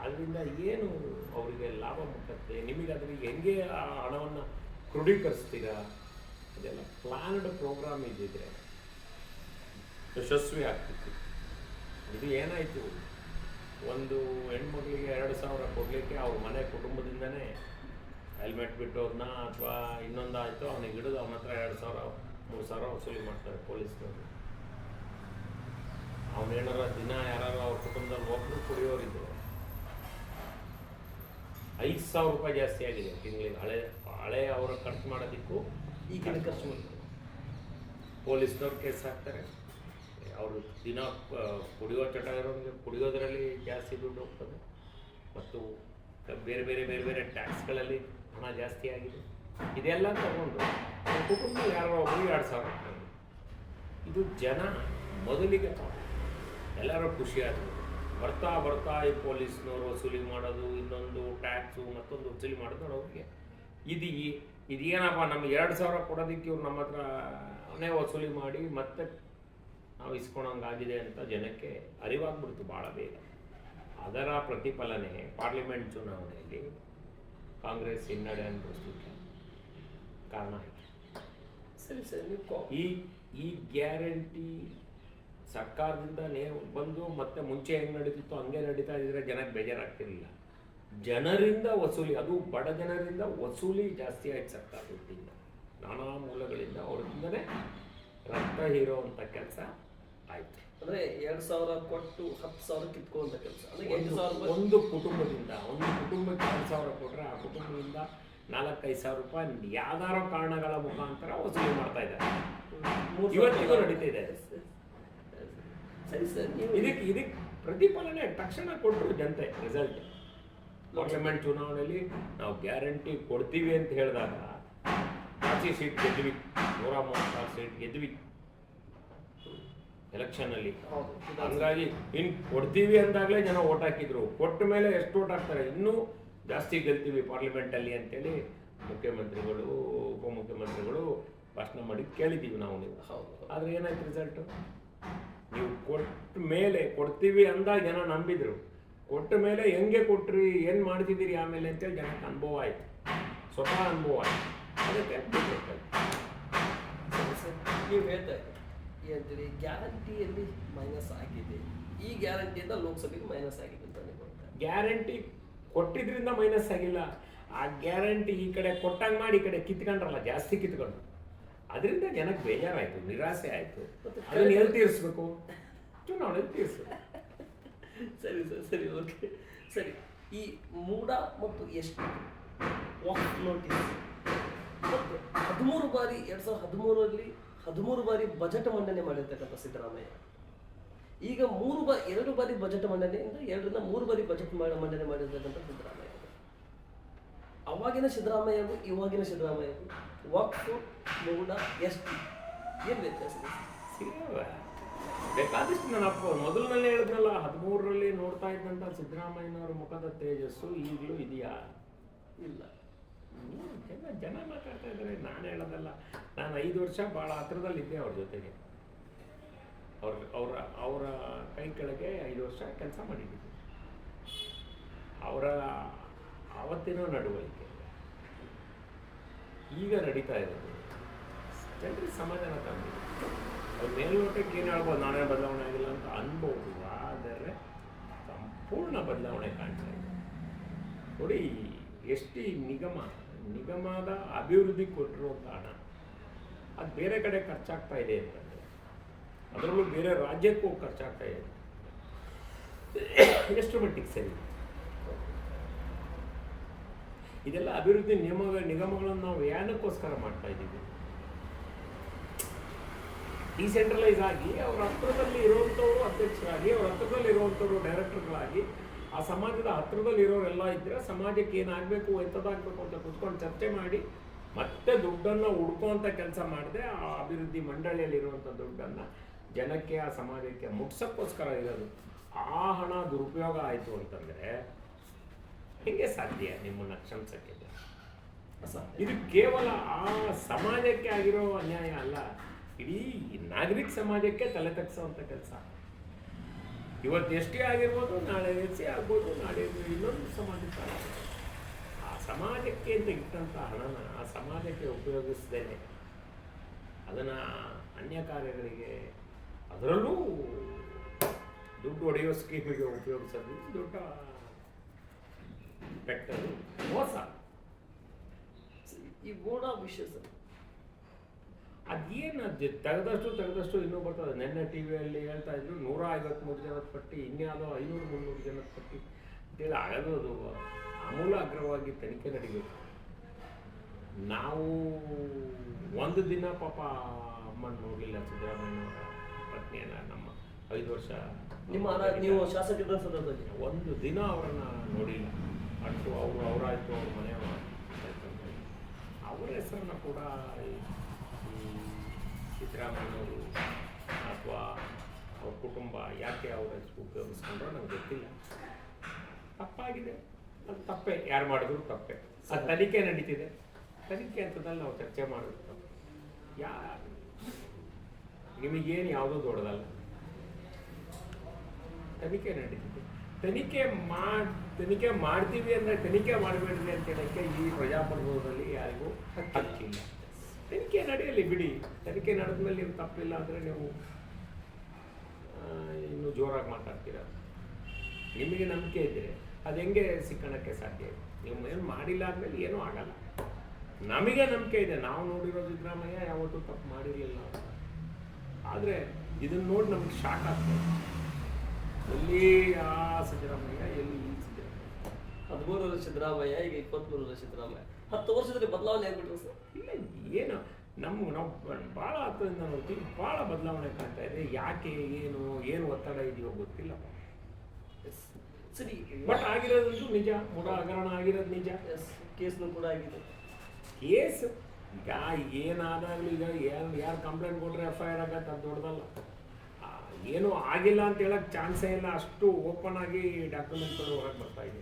B: ಅದರಿಂದ ಏನು ಅವರಿಗೆ ಲಾಭ ಮುಟ್ಟತ್ತೆ, ನಿಮಗೆ ಅದರಿಗೆ ಹೆಂಗೆ ಆ ಹಣವನ್ನು ಕ್ರೋಢೀಕರಿಸ್ತೀರಾ, ಅದೆಲ್ಲ ಪ್ಲ್ಯಾನ್ಡ್ ಪ್ರೋಗ್ರಾಮ್ ಇದ್ದಿದ್ರೆ ಯಶಸ್ವಿ ಆಗ್ತಿತ್ತು. ಇದು ಏನಾಯಿತು, ಒಂದು ಹೆಣ್ಮಕ್ಳಿಗೆ 2,000 ಕೊಡಲಿಕ್ಕೆ ಅವ್ರ ಮನೆ ಕುಟುಂಬದಿಂದನೇ ಹೆಲ್ಮೆಟ್ ಬಿಟ್ಟೋದನ್ನ ಅಥವಾ ಇನ್ನೊಂದಾಯಿತು ಅವನಿಗೆ ಹಿಡಿದು ಅವನ ಹತ್ರ 2,000-3,000 ವಸೂಲಿ ಮಾಡ್ತಾರೆ ಪೊಲೀಸ್ನವರು. ಅವನೇನಾರ ದಿನ ಯಾರು ಅವ್ರ ಕುಟುಂಬದಲ್ಲಿ ಒಬ್ಬರು ಕುಡಿಯೋರಿದ್ರು 5,000 ರೂಪಾಯಿ ಜಾಸ್ತಿ ಆಗಿದೆ ತಿಂಗಳಿಗೆ. ಹಳೆ ಅವರು ಖರ್ಚು ಮಾಡೋದಕ್ಕೂ
A: ಈಗ ಖರ್ಚು ಮಾಡ್ತಾರೆ.
B: ಪೊಲೀಸ್ನವ್ರು ಕೇಸ್ ಹಾಕ್ತಾರೆ. ಅವರು ದಿನ ಕುಡಿಯೋ ಚಟ ಇರೋರಿಗೆ ಕುಡಿಯೋದರಲ್ಲಿ ಜಾಸ್ತಿ ದುಡ್ಡು ಹೋಗ್ತದೆ, ಮತ್ತು ಬೇರೆ ಬೇರೆ ಬೇರೆ ಬೇರೆ ಟ್ಯಾಕ್ಸ್ಗಳಲ್ಲಿ ಹಣ ಜಾಸ್ತಿ ಆಗಿದೆ. ಇದೆಲ್ಲ ತಗೊಂಡು ಕುಟುಂಬದಲ್ಲಿ ಯಾರೋ ಒಬ್ಬರಿಗೆ 2,000 ರೂಪಾಯಿ. ಇದು ಜನ ಮೊದಲಿಗೆ ಎಲ್ಲರೂ ಖುಷಿಯಾದರು. ಬರ್ತಾ ಬರ್ತಾ ಈ ಪೊಲೀಸ್ನವರು ವಸೂಲಿ ಮಾಡೋದು, ಇನ್ನೊಂದು ಟ್ಯಾಕ್ಸು, ಮತ್ತೊಂದು ವಸೂಲಿ ಮಾಡೋದು ಅವ್ರಿಗೆ ಇದೇನಪ್ಪ, ನಮ್ಗೆ 2,000 ಕೊಡೋದಕ್ಕೆ ಇವ್ರು ನಮ್ಮ ಹತ್ರನೇ ವಸೂಲಿ ಮಾಡಿ ಮತ್ತೆ ನಾವು ಇಸ್ಕೊಳಂಗಾಗಿದೆ ಅಂತ ಜನಕ್ಕೆ ಅರಿವಾಗ್ಬಿಡ್ತು ಭಾಳ ಬೇಗ. ಅದರ ಪ್ರತಿಫಲನೆ ಪಾರ್ಲಿಮೆಂಟ್ ಚುನಾವಣೆಯಲ್ಲಿ ಕಾಂಗ್ರೆಸ್ ಹಿನ್ನಡೆ ಅನುಭವಿಸಲಿಕ್ಕೆ ಕಾರಣ ಆಯಿತು.
A: ಸರಿ ಸರ್,
B: ಈ ಗ್ಯಾರಂಟಿ ಸರ್ಕಾರದಿಂದ ಬಂದು ಮತ್ತೆ ಮುಂಚೆ ಹೆಂಗೆ ನಡೀತಿತ್ತು ಹಂಗೆ ನಡೀತಾ ಇದ್ದರೆ ಜನಕ್ಕೆ ಬೇಜಾರಾಗ್ತಿರಲಿಲ್ಲ. ಜನರಿಂದ ವಸೂಲಿ, ಅದು ಬಡ ಜನರಿಂದ ವಸೂಲಿ ಜಾಸ್ತಿ ಆಯ್ತು ಸರ್ಕಾರ ದುಡ್ಡಿಂದ, ನಾನಾ ಮೂಲಗಳಿಂದ ಅವ್ರಿಂದನೇ ರಕ್ತ ಹೀರೋವಂಥ ಕೆಲಸ ಆಯಿತು.
A: ಅಂದರೆ 2,000 ಕೊಟ್ಟು 10,000 ಕಿತ್ಕೊಳ್ಳುವಂಥ ಕೆಲಸ. ಅಂದರೆ 8,000
B: ಒಂದು ಕುಟುಂಬಕ್ಕೆ 2,000 ಕೊಟ್ಟರೆ ಆ ಕುಟುಂಬದಿಂದ 4,000-5,000 ರೂಪಾಯಿ ಯಾವ್ದಾರೋ ಕಾರಣಗಳ ಮುಖಾಂತರ ವಸೂಲಿ ಮಾಡ್ತಾ ಇದ್ದಾರೆ. ಇವತ್ತಿಗೂ ನಡೀತಾ ಇದೆ.
A: ಸರಿ ಸರ್,
B: ಇದಕ್ಕೆ ಪ್ರತಿಫಲನೆ ತಕ್ಷಣ ಕೊಟ್ಟರು ಜನತೆ. ರಿಸಲ್ಟ್ ಪಾರ್ಲಿಮೆಂಟ್ ಚುನಾವಣೆಯಲ್ಲಿ ನಾವು ಗ್ಯಾರಂಟಿ ಕೊಡ್ತೀವಿ ಅಂತ ಹೇಳಿದಾಗ 80 ಸೀಟ್ ಗೆದ್ವಿ, 136 ಸೀಟ್ ಗೆದ್ವಿ ಎಲೆಕ್ಷನ್ನಲ್ಲಿ. ಹಂಗಾಗಿ ಇನ್ನು ಕೊಡ್ತೀವಿ ಅಂದಾಗಲೇ ಜನ ಓಟ್ ಹಾಕಿದ್ರು. ಕೊಟ್ಟ ಮೇಲೆ ಎಷ್ಟು ಓಟ್ ಹಾಕ್ತಾರೆ, ಇನ್ನೂ ಜಾಸ್ತಿ ಗೆಲ್ತೀವಿ ಪಾರ್ಲಿಮೆಂಟಲ್ಲಿ ಅಂತೇಳಿ ಮುಖ್ಯಮಂತ್ರಿಗಳು ಉಪಮುಖ್ಯಮಂತ್ರಿಗಳು ಭಾಷಣ ಮಾಡಿ ಕೇಳಿದ್ದೀವಿ ನಾವು. ನೀವು ಆದರೆ ಏನಾಯ್ತು ರಿಸಲ್ಟು? ನೀವು ಕೊಟ್ಟ ಮೇಲೆ ಕೊಡ್ತೀವಿ ಅಂದಾಗ ಜನ ನಂಬಿದ್ರು, ಕೊಟ್ಟ ಮೇಲೆ ಹೆಂಗೆ ಕೊಟ್ರಿ ಏನು ಮಾಡ್ತಿದ್ದೀರಿ ಆಮೇಲೆ ಅಂತೇಳಿ ಜನಕ್ಕೆ ಅನುಭವ ಆಯಿತು, ಸ್ವತಃ ಅನುಭವ ಆಯಿತು. ಅದಕ್ಕೆ ಬಿಡ್ಬೇಕಲ್ಲ.
A: ನೀವು ಹೇಳ್ತಾ ಇದ್ದೀರಿ ಏನಂತೀರಿ, ಗ್ಯಾರಂಟಿಯಲ್ಲಿ ಮೈನಸ್ ಆಗಿದೆ, ಈ ಗ್ಯಾರಂಟಿಯಿಂದ ಲೋಕಸಭೆಗೆ ಮೈನಸ್ ಆಗಿದೆ ಅಂತ ನೀವು ಹೇಳ್ತಾರೆ.
B: ಗ್ಯಾರಂಟಿ ಕೊಟ್ಟಿದ್ರಿಂದ ಮೈನಸ್ ಆಗಿಲ್ಲ, ಆ ಗ್ಯಾರಂಟಿ ಈ ಕಡೆ ಕೊಟ್ಟಂಗೆ ಮಾಡಿ ಈ ಕಡೆ ಕಿತ್ಕೊಂಡ್ರಲ್ಲ, ಜಾಸ್ತಿ ಕಿತ್ಕೊಂಡು, ಅದರಿಂದ ಜನಕ್ಕೆ ಬೇಜಾರಾಯಿತು, ನಿರಾಸೆ ಆಯಿತು. ಅದನ್ನು ಎಲ್ಲಿ ತೀರಿಸ್ಬೇಕು? ಚುನಾವಣೆ ತೀರಿಸ್ಬೇಕು.
A: ಸರಿ ಸರ್, ಸರಿ, ಓಕೆ, ಸರಿ. ಈ ಮೂಡ ಮತ್ತು ಎಷ್ಟು ವಾಕ್ ನೋಟಿಸ್ ಮತ್ತು 13 ಬಾರಿ 2013ರಲ್ಲಿ 13 ಬಾರಿ ಬಜೆಟ್ ಮಂಡನೆ ಮಾಡಿರ್ತಕ್ಕಂಥ ಸಿದ್ದರಾಮಯ್ಯ, ಈಗ 2 ಬಾರಿ ಬಜೆಟ್ ಮಂಡನೆಯಿಂದ 2ರಿಂದ 3 ಬಾರಿ ಬಜೆಟ್ ಮಂಡನೆ ಮಾಡಿರ್ತಕ್ಕಂಥ ಸಿದ್ದರಾಮಯ್ಯ. ಅವಾಗಿನ ಸಿದ್ದರಾಮಯ್ಯಗೂ ಇವಾಗಿನ ಸಿದ್ದರಾಮಯ್ಯಗೂ ವಕ್ಫ್ ಮೂಡ ಎಷ್ಟು ಏನು ವ್ಯತ್ಯಾಸ ಇದೆ?
B: ಬೇಕಾದಷ್ಟು ನನ್ನ ಅಪ್ಪ ಮೊದಲಿನಲ್ಲೇ ಹೇಳಿದ್ನಲ್ಲ, 13ರಲ್ಲಿ ನೋಡ್ತಾ ಇದ್ದಂಥ ಸಿದ್ದರಾಮಯ್ಯನವರ ಮುಖದ ತೇಜಸ್ಸು ಈಗಲೂ ಇದೆಯಾ?
A: ಇಲ್ಲ.
B: ಜನ ಮಾತಾಡ್ತಾ ಇದ್ದಾರೆ, ನಾನು ಹೇಳೋದಲ್ಲ. ನಾನು 5 ವರ್ಷ ಭಾಳ ಹತ್ರದಲ್ಲಿದ್ದೆ ಅವ್ರ ಜೊತೆಗೆ, ಅವರ ಕೈ ಕೆಳಗೆ 5 ವರ್ಷ ಕೆಲಸ ಮಾಡಿದ್ದೀನಿ. ಅವರ ಆವತ್ತಿನ ನಡವಳಿಕೆ ಈಗ ನಡೀತಾ ಇರೋದು ಜನರಿಗೆ ಸಮಾಧಾನ ತಂದಿದೆ. ಅವ್ರ ಮೇಲ್ನೋಟಕ್ಕೆ ಏನು ಹೇಳ್ಬೋದು, ನಾನೇ ಬದಲಾವಣೆ ಆಗಿಲ್ಲ ಅಂತ ಅನ್ಬೋದು, ಆದರೆ ಸಂಪೂರ್ಣ ಬದಲಾವಣೆ ಕಾಣ್ತಾ ಇದೆ. ನೋಡಿ, ಎಷ್ಟು ನಿಗಮದ ಅಭಿವೃದ್ಧಿ ಕೊಟ್ಟಿರುವಂಥ ಹಣ ಅದು ಬೇರೆ ಕಡೆ ಖರ್ಚಾಗ್ತಾ ಇದೆ ಅಂತಂದರೆ, ಅದರಲ್ಲೂ ಬೇರೆ ರಾಜ್ಯಕ್ಕೂ ಖರ್ಚಾಗ್ತಾ ಇದೆ. ಎಷ್ಟು ಮಟ್ಟಿಗೆ ಸರಿ? ಇದೆಲ್ಲ ಅಭಿವೃದ್ಧಿ ನಿಗಮಗಳನ್ನು ನಾವು ಏನಕ್ಕೋಸ್ಕರ ಮಾಡ್ತಾ ಇದ್ದೀವಿ? ಡಿಸೆಂಟ್ರಲೈಸ್ ಆಗಿ ಅವ್ರ ಹತ್ರದಲ್ಲಿ ಇರುವಂಥವ್ರು ಅಧ್ಯಕ್ಷರಾಗಿ, ಅವ್ರ ಹತ್ರದಲ್ಲಿ ಇರುವಂಥವ್ರು ಡೈರೆಕ್ಟರ್ಗಳಾಗಿ, ಆ ಸಮಾಜದ ಹತ್ರದಲ್ಲಿ ಇರೋರೆಲ್ಲ ಇದ್ದರೆ ಸಮಾಜಕ್ಕೆ ಏನಾಗಬೇಕು, ಎಂಥದ್ದಾಗಬೇಕು ಅಂತ ಕೂತ್ಕೊಂಡು ಚರ್ಚೆ ಮಾಡಿ ಮತ್ತೆ ದುಡ್ಡನ್ನು ಹುಡ್ಕೋಂಥ ಕೆಲಸ ಮಾಡಿದೆ. ಆ ಅಭಿವೃದ್ಧಿ ಮಂಡಳಿಯಲ್ಲಿರುವಂಥ ದುಡ್ಡನ್ನು ಜನಕ್ಕೆ, ಆ ಸಮಾಜಕ್ಕೆ ಮುಟ್ಸೋಕ್ಕೋಸ್ಕರ ಇರೋದು. ಆ ಹಣ ದುರುಪಯೋಗ ಆಯಿತು ಅಂತಂದರೆ ಹೇಗೆ ಸಾಧ್ಯ ನಿಮ್ಮನ್ನು ಕ್ಷಮಿಸೋಕ್ಕೆ? ಇದು ಕೇವಲ ಆ ಸಮಾಜಕ್ಕೆ ಆಗಿರೋ ಅನ್ಯಾಯ ಅಲ್ಲ, ಇಡೀ ನಾಗರಿಕ ಸಮಾಜಕ್ಕೆ ತಲೆ ತಗ್ಸೋವಂಥ ಕೆಲಸ. ಇವತ್ತು ಎಷ್ಟೇ ಆಗಿರ್ಬೋದು, ನಾಳೆ ಹೆಚ್ಚೆ ಆಗ್ಬೋದು, ನಾಳೆ ಇನ್ನೊಂದು ಸಮಾಜಕ್ಕೆ ಆಗ್ಬೋದು. ಆ ಸಮಾಜಕ್ಕೆ ಅಂತ ಇಟ್ಟಂಥ ಹಣನ ಆ ಸಮಾಜಕ್ಕೆ ಉಪಯೋಗಿಸ್ದೇನೆ ಅದನ್ನು ಅನ್ಯ ಕಾರ್ಯಗಳಿಗೆ, ಅದರಲ್ಲೂ ದುಡ್ಡು ಹೊಡೆಯೋ ಸ್ಕೀಮಿಗೆ ಉಪಯೋಗಿಸೋದು ದೊಡ್ಡ ಬೆಟ್ಟದು ಮೋಸ.
A: ಈ ಮೂಡ ವಿಷಯ ಸರ್,
B: ಅದೇನು ತೆಗೆದಷ್ಟು ಇನ್ನೂ ಬರ್ತದೆ. ನೆನ್ನೆ ಟಿ ವಿಯಲ್ಲಿ ಹೇಳ್ತಾ ಇದ್ರು 153 ಜನದ ಪಟ್ಟಿ, ಇನ್ಯಾವುದೋ 500-300 ಜನದ ಪಟ್ಟಿ ಅಂತೇಳಿ ಆಗೋದು. ಅದು ಆಮೂಲಾಗ್ರವಾಗಿ ತನಿಖೆ ನಡೀಬೇಕು. ನಾವು ಒಂದು ದಿನ ಪಾಪ ಅಮ್ಮನ ನೋಡಲಿಲ್ಲ, ಸಿದ್ದರಾಮಯ್ಯನವರ ಪತ್ನಿಯನ್ನ, ನಮ್ಮ 5 ವರ್ಷ
A: ನೀವು ಶಾಸಕರ ಸಂದರ್ಭದಲ್ಲಿ
B: ಒಂದು ದಿನ ಅವರನ್ನು ನೋಡಿಲ್ಲ. ಅಷ್ಟು ಅವರಾಯಿತು, ಅವ್ರ ಮನೆಯವರು, ಅವರ ಹೆಸರನ್ನು ಕೂಡ ಈ ಸಿದ್ದರಾಮಯ್ಯನವರು ಅಥವಾ ಅವ್ರ ಕುಟುಂಬ ಯಾಕೆ ಅವರ ಹೆಸರು ಉಪಯೋಗಿಸ್ಕೊಂಡ್ರೋ ನಂಗೆ ಗೊತ್ತಿಲ್ಲ. ತಪ್ಪಾಗಿದೆ, ಅದು ತಪ್ಪೇ, ಯಾರು ಮಾಡಿದ್ರು ತಪ್ಪೇ. ಅದು ತನಿಖೆ ನಡೀತಿದೆ, ತನಿಖೆ ಹಂತದಲ್ಲಿ ನಾವು ಚರ್ಚೆ ಮಾಡೋದು ತಪ್ಪು. ನಿಮಗೇನು ಯಾವುದೂ ದೊಡ್ಡದಲ್ಲ, ತನಿಖೆ ನಡೀತಿದೆ. ತನಿಖೆ ಮಾಡ್ತೀವಿ ಅಂದರೆ ತನಿಖೆ ಮಾಡಬೇಡ್ರಿ ಅಂತ ಹೇಳೋಕ್ಕೆ ಈ ಪ್ರಜಾಪ್ರಭುತ್ವದಲ್ಲಿ ಯಾರಿಗೂ ಹಕ್ಕಿಲ್ಲ. ತನಿಖೆ ನಡೆಯಲಿ ಬಿಡಿ. ತನಿಖೆ ನಡೆದ್ಮೇಲೆ ನೀವು ತಪ್ಪಿಲ್ಲ ಅಂದರೆ ನೀವು ಇನ್ನೂ ಜೋರಾಗಿ ಮಾತಾಡ್ತೀರ. ನಿಮಗೆ ನಂಬಿಕೆ ಇದ್ದರೆ ಅದು ಹೆಂಗೆ ಸಿಕ್ಕಣಕ್ಕೆ ಸಾಧ್ಯ ಇದೆ? ನೀವು ಏನು ಮಾಡಿಲ್ಲ ಅಂದಮೇಲೆ ಏನೂ ಆಗಲ್ಲ. ನಮಗೆ ನಂಬಿಕೆ ಇದೆ, ನಾವು ನೋಡಿರೋ ಸಿದ್ದರಾಮಯ್ಯ ಯಾವತ್ತೂ ತಪ್ಪು ಮಾಡಿರಲಿಲ್ಲ. ಆದರೆ ಇದನ್ನು ನೋಡಿ ನಮ್ಗೆ ಶಾಕ್ ಆಗ್ತದೆ. ಎಲ್ಲಿ ಆ ಸಿದ್ದರಾಮಯ್ಯ, ಎಲ್ಲಿ ಈ ಸಿದ್ದರಾಮಯ್ಯ?
A: 13ರ ಸಿದ್ದರಾಮಯ್ಯ, ಈಗ 23ರ ಸಿದ್ದರಾಮಯ್ಯ. 10 ವರ್ಷದಲ್ಲಿ ಬದಲಾವಣೆ ಆಗ್ಬಿಟ್ರು ಸರ್.
B: ಇಲ್ಲ, ಏನು ನಾವು ಭಾಳ ಹತ್ತದಿಂದ ನೋಡ್ತೀವಿ, ಭಾಳ ಬದಲಾವಣೆ ಕಾಣ್ತಾ ಇದೆ. ಯಾಕೆ, ಏನು ಒತ್ತಡ ಇದೆಯೋ ಗೊತ್ತಿಲ್ಲ.
A: ಸರಿ,
B: ಬಟ್ ಆಗಿರೋದಂತೂ ನಿಜ. ಮೂಡ ಹಗರಣ ಆಗಿರೋದು ನಿಜ.
A: ಕೇಸ್ನು ಕೂಡ ಆಗಿದೆ.
B: ಕೇಸ್ ಈಗ ಏನಾದಾಗಲೂ ಈಗ ಯಾರು ಕಂಪ್ಲೇಂಟ್ ಕೊಟ್ಟರೆ FIR ಆಗತ್ತೆ, ಅದು ದೊಡ್ಡದಲ್ಲ. ಏನೂ ಆಗಿಲ್ಲ ಅಂತ ಹೇಳಕ್ಕೆ ಚಾನ್ಸೇ ಇಲ್ಲ. ಅಷ್ಟು ಓಪನ್ ಆಗಿ ಡಾಕ್ಯುಮೆಂಟ್ಗಳು ಹೊರಗೆ ಬರ್ತಾ ಇದೆ.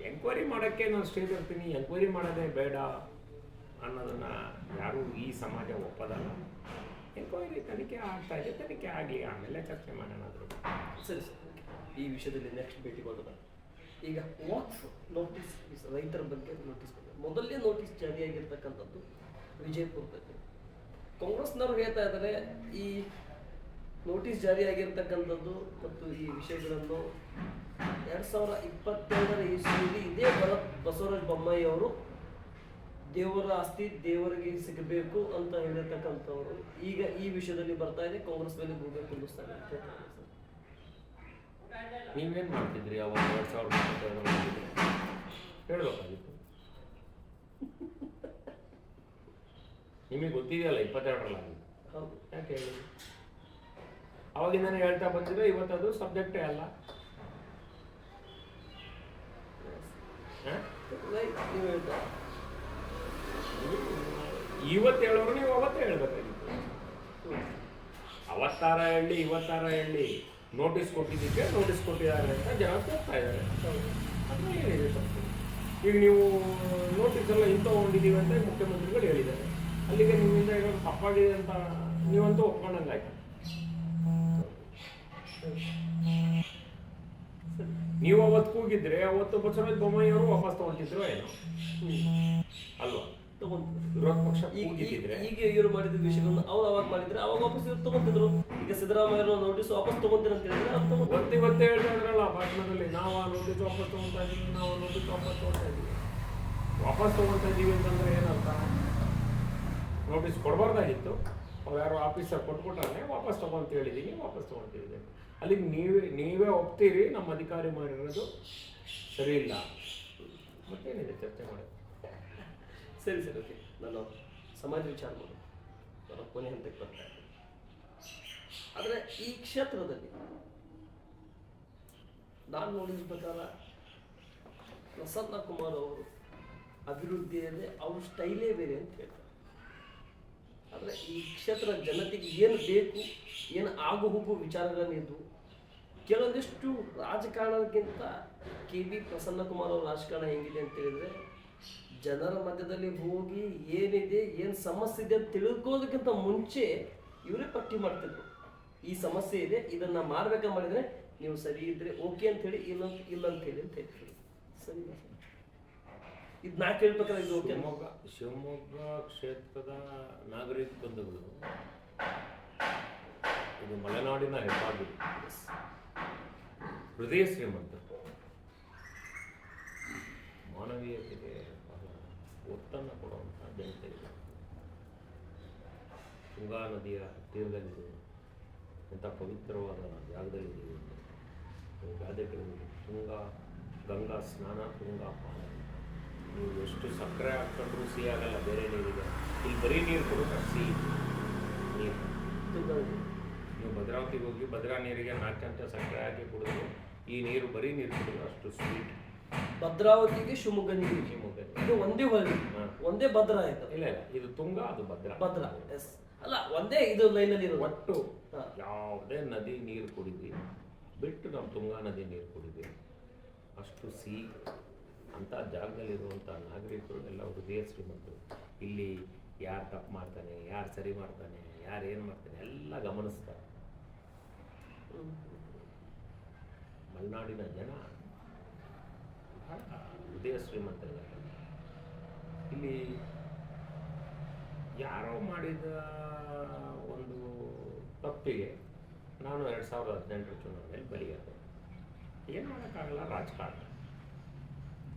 B: ಎಂಕ್ವೈರಿ ಮಾಡೋಕ್ಕೆ ನಾನು ಸ್ಟೇಜ್ ಇರ್ತೀನಿ, ಎಂಕ್ವೈರಿ ಮಾಡೋದೇ ಬೇಡ ಅನ್ನೋದನ್ನು ಯಾರೂ ಈ ಸಮಾಜ ಒಪ್ಪದಲ್ಲ. ಎಂಕ್ವೈರಿ ತನಿಖೆ ಆಗ್ತಾ ಇದೆ, ತನಿಖೆ ಆಗಲಿ, ಆಮೇಲೆ ಚರ್ಚೆ ಮಾಡೋಣ ಅದ್ರ ಬಗ್ಗೆ.
A: ಸರಿ ಸರ್. ಈ ವಿಷಯದಲ್ಲಿ ನೆಕ್ಸ್ಟ್ ಭೇಟಿ ಮಾಡೋಣ. ಈಗ ವಾಕ್ಸ್ ನೋಟಿಸ್, ರೈತರ ಬಗ್ಗೆ ನೋಟಿಸ್ ಬಂದಿದೆ. ಮೊದಲನೇ ನೋಟಿಸ್ ಜಾರಿಯಾಗಿರ್ತಕ್ಕಂಥದ್ದು ವಿಜಯಪುರದಲ್ಲಿ. ಕಾಂಗ್ರೆಸ್ನವರು ಹೇಳ್ತಾ ಇದ್ದಾರೆ ಈ ನೋಟಿಸ್ ಜಾರಿಯಾಗಿರ್ತಕ್ಕಂಥದ್ದು ಮತ್ತು ಈ ವಿಷಯಗಳನ್ನು 2022ರ ಇಸ್ವಿಯಲ್ಲಿ ಇದೇ ಬಸವರಾಜ ಬೊಮ್ಮಾಯಿ ಅವರು ದೇವರ ಆಸ್ತಿ ದೇವರಿಗೆ ಸಿಗಬೇಕು ಅಂತ ಹೇಳಿರ್ತಕ್ಕಂಥವ್ರು ಈಗ ಈ ವಿಷಯದಲ್ಲಿ ಬರ್ತಾ ಇದೆ, ಕಾಂಗ್ರೆಸ್ ಮೇಲೆ ಗೂಬೆ ಕುಂದಿಸ್ತಾರೆ ಅಂತ ಹೇಳ್ತಾರೆ ಸರ್.
B: ನೀವೇನು ಮಾಡ್ತಿದ್ರಿ ಅವಾಗ 2022 ಹೇಳ್ಬೇಕಾಗಿತ್ತು. ನಿಮಗೆ ಗೊತ್ತಿದೆಯಲ್ಲ 22ರಲ್ಲಿ ಆಗಿತ್ತು.
A: ಹೌದು,
B: ಯಾಕೆ ಹೇಳಿ? ಅವಾಗಿಂದನೇ ಹೇಳ್ತಾ ಬಂದಿದ್ರೆ ಇವತ್ತದು ಸಬ್ಜೆಕ್ಟೇ ಅಲ್ಲ.
A: ರೈಟ್, ನೀವು ಹೇಳ್ತಾ
B: ಇವತ್ತು ಹೇಳೋರು ನೀವು ಅವತ್ತೇ ಹೇಳ್ಬೇಕಾಗಿತ್ತು. ಅವತ್ತಾರ ಹೇಳಿ ಇವತ್ತಾರ ಹೇಳಿ ನೋಟಿಸ್ ಕೊಟ್ಟಿದ್ದಕ್ಕೆ ನೋಟಿಸ್ ಕೊಟ್ಟಿದ್ದಾರೆ ಅಂತ ಜನ ಹೋಗ್ತಾ ಇದ್ದಾರೆ. ಅದು ಏನಿದೆ ತಪ್ಪು? ಈಗ ನೀವು ನೋಟಿಸ್ ಎಲ್ಲ ಇಂಥಕೊಂಡಿದ್ದೀವಿ ಅಂತ ಮುಖ್ಯಮಂತ್ರಿಗಳು ಹೇಳಿದ್ದಾರೆ. ಅಲ್ಲಿಗೆ ನಿಮ್ಮಿಂದ ಇವಾಗ ತಪ್ಪಾಗಿದೆ ಅಂತ ನೀವಂತೂ ಒಪ್ಕೊಂಡಂಗಾಯ್ತು. ನೀವು ಅವತ್ತು ಕೂಗಿದ್ರೆ ಅವತ್ತು ಬಸವರಾಜ ಬೊಮ್ಮಾಯಿ ಅವರು ವಾಪಸ್ ತಗೊಂಡಿದ್ರು ಏನೋ ಅಲ್ವಾ? ವಿರೋಧ ಪಕ್ಷ ಕೂಗಿದ್ರೆ
A: ಈಗ ಇವರು ಮಾಡಿದ ವಿಷಯಗಳನ್ನು ಅವ್ರು ಅವಾಗ ಮಾಡಿದ್ರೆ ಅವಾಗ ವಾಪಸ್ ಇವ್ರು ತಗೊಂತಿದ್ರು. ಈಗ ಸಿದ್ದರಾಮಯ್ಯ ನೋಟಿಸ್ ವಾಪಸ್ ತಗೊಂತೀರ ಅಂತ ಹೇಳಿದ್ರೆ
B: ಇವತ್ತೇ ಹೇಳ್ತಾ ಇದ್ರಲ್ಲ ಭಾಷಣದಲ್ಲಿ, ನಾವು ಆ ನೋಟಿಸ್ ವಾಪಸ್ ತಗೊಳ್ತಾ ಇದ್ದೀವಿ, ನಾವು ನೋಟಿಸ್ ವಾಪಸ್ ತಗೊಳ್ತಾ ಇದ್ದೀವಿ. ವಾಪಸ್ ತಗೊಳ್ತಾ ಇದ್ದೀವಿ ಅಂತಂದ್ರೆ ಏನಂತ? ನೋಟಿಸ್ ಕೊಡಬಾರ್ದಾಗಿತ್ತು, ಅವ್ರು ಯಾರೋ ಆಫೀಸರ್ ಕೊಟ್ಬಿಟ್ಟಾನೆ ವಾಪಸ್ ತಗೊಂತ ಹೇಳಿದ್ದೀನಿ, ವಾಪಸ್ ತಗೊಳ್ತಿದ್ದೆ. ಅಲ್ಲಿಗೆ ನೀವೇ ಒಪ್ತೀರಿ ನಮ್ಮ ಅಧಿಕಾರಿ ಮಾಡಿರೋದು ಸರಿ ಇಲ್ಲ, ಮತ್ತೇನಿದೆ ಚರ್ಚೆ ಮಾಡೋದು?
A: ಸರಿ ಸರಿ, ಓಕೆ. ನಾನು ಸಮಾಜ ವಿಚಾರ ಮಾಡೋದು, ನಾನು ಕೊನೆ ಹಂತಕ್ಕೆ ಬರ್ತಾ ಇದ್ದೀನಿ. ಆದರೆ ಈ ಕ್ಷೇತ್ರದಲ್ಲಿ ನಾನು ನೋಡಿದ ಪ್ರಕಾರ ಪ್ರಸನ್ನ ಕುಮಾರ್ ಅವರು ಅಭಿವೃದ್ಧಿಯಲ್ಲೇ ಅವ್ರ ಸ್ಟೈಲೇ ಬೇರೆ ಅಂತ ಹೇಳ್ತಾರೆ. ಆದರೆ ಈ ಕ್ಷೇತ್ರ ಜನತೆಗೆ ಏನು ಬೇಕು, ಏನು ಆಗು ಹೋಗು ವಿಚಾರಗಳನ್ನಿದ್ದು ಕೆಲವೊಂದಿಷ್ಟು ರಾಜಕಾರಣಕ್ಕಿಂತ KV ಪ್ರಸನ್ನ ಕುಮಾರ್ ಅವ್ರ ರಾಜಕಾರಣ ಹೆಂಗಿದೆ ಅಂತ ಹೇಳಿದ್ರೆ, ಜನರ ಮಧ್ಯದಲ್ಲಿ ಹೋಗಿ ಏನಿದೆ ಏನು ಸಮಸ್ಯೆ ಇದೆ ಅಂತ ತಿಳ್ಕೋದಕ್ಕಿಂತ ಮುಂಚೆ ಇವರೇ ಪಟ್ಟಿ ಮಾಡ್ತಿದ್ರು. ಈ ಸಮಸ್ಯೆ ಇದೆ, ಇದನ್ನ ಮಾಡ್ಬೇಕಾ ಮಾಡಿದ್ರೆ ನೀವು ಸರಿ ಇದ್ರೆ ಓಕೆ ಅಂತ ಹೇಳಿ, ಇಲ್ಲ ಅಂತ ಹೇಳಿ ಅಂತ ಹೇಳ್ತೀವಿ. ಸರಿ, ಇದು ನಾ ಕೇಳ್ಬೇಕಾದ್ರೆ ಇದು ಓಕೆ.
B: ಶಿವಮೊಗ್ಗ ಕ್ಷೇತ್ರದ ನಾಗರಿಕ ಬಂಧುಗಳು ಇದು ಮಲೆನಾಡಿನ ಹೆಬ್ಬಾಗಿಲು, ಹೃದಯ ಶ್ರೀಮಂತರು, ಮಾನವೀಯತೆಗೆ ಬಹಳ ಒತ್ತನ್ನು ಕೊಡುವಂಥ ಜನತೆ ಇದೆ. ತುಂಗಾ ನದಿಯ ತೀರದಲ್ಲಿದೆ, ಎಂಥ ಪವಿತ್ರವಾದ ಜಾಗದಲ್ಲಿದೆ. ಗಾದೆಗಳು ತುಂಗಾ ಗಂಗಾ ಸ್ನಾನ, ತುಂಗಾ ಪಾನ. ನೀವು ಎಷ್ಟು ಸಕ್ಕರೆ ಹಾಕ್ಕೊಂಡ್ರೂ ಸಿಹಿ ಆಗಲ್ಲ ಬೇರೆ ನೀರಿಗೆ. ಇಲ್ಲಿ ಬರೀ ನೀರು ಕೊಡುತ್ತೆ, ಸಿಹಿ ನೀರು. ನೀವು ಭದ್ರಾವತಿಗೆ ಹೋಗಿ ಭದ್ರಾ ನೀರಿಗೆ 4 ಚಮಚ ಸಕ್ಕರೆ ಹಾಕಿ ಕುಡಿದ್ರು ಈ ನೀರು ಬರೀ ನೀರು ಕುಡಿದ್ರು ಅಷ್ಟು ಸ್ವೀಟ್.
A: ಭದ್ರಾವತಿಗೆ ಶಿವಮೊಗ್ಗ ನೀರು, ಇದು ಒಂದೇ ಹೊಳ್ಳಿ, ಒಂದೇ ಭದ್ರಾ ಆಯ್ತು.
B: ಇಲ್ಲ ಇಲ್ಲ, ಇದು ತುಂಗಾ, ಅದು ಭದ್ರಾ.
A: ಭದ್ರಾ, ಎಸ್, ಅಲ್ಲ ಒಂದೇ ಇದು ಲೈನಲ್ಲಿ ಇರೋದು.
B: ಒಟ್ಟು ಯಾವುದೇ ನದಿ ನೀರು ಕುಡಿದ್ವಿ ಬಿಟ್ಟು ನಾವು ತುಂಗಾ ನದಿ ನೀರು ಕುಡಿದ್ವಿ ಅಷ್ಟು ಸಿಹಿ. ಅಂಥ ಜಾಗದಲ್ಲಿರುವಂಥ ನಾಗರಿಕರು ಎಲ್ಲ ಹೃದಯ ಶ್ರೀಮಂತರು. ಇಲ್ಲಿ ಯಾರು ತಪ್ಪು ಮಾಡ್ತಾನೆ, ಯಾರು ಸರಿ ಮಾಡ್ತಾನೆ, ಯಾರು ಏನು ಮಾಡ್ತಾನೆ ಎಲ್ಲ ಗಮನಿಸ್ತಾರೆ. ಮಲೆನಾಡಿನ ಜನ ಬಹಳ ಹೃದಯ ಶ್ರೀಮಂತರಿದ್ದಾರೆ. ಇಲ್ಲಿ ಯಾರೋ ಮಾಡಿದ ಒಂದು ತಪ್ಪಿಗೆ ನಾನು 2018 ಚುನಾವಣೆಯಲ್ಲಿ ಬಲಿಯಾದೆ. ಏನು ಮಾಡೋಕ್ಕಾಗಲ್ಲ, ರಾಜಕಾರಣ.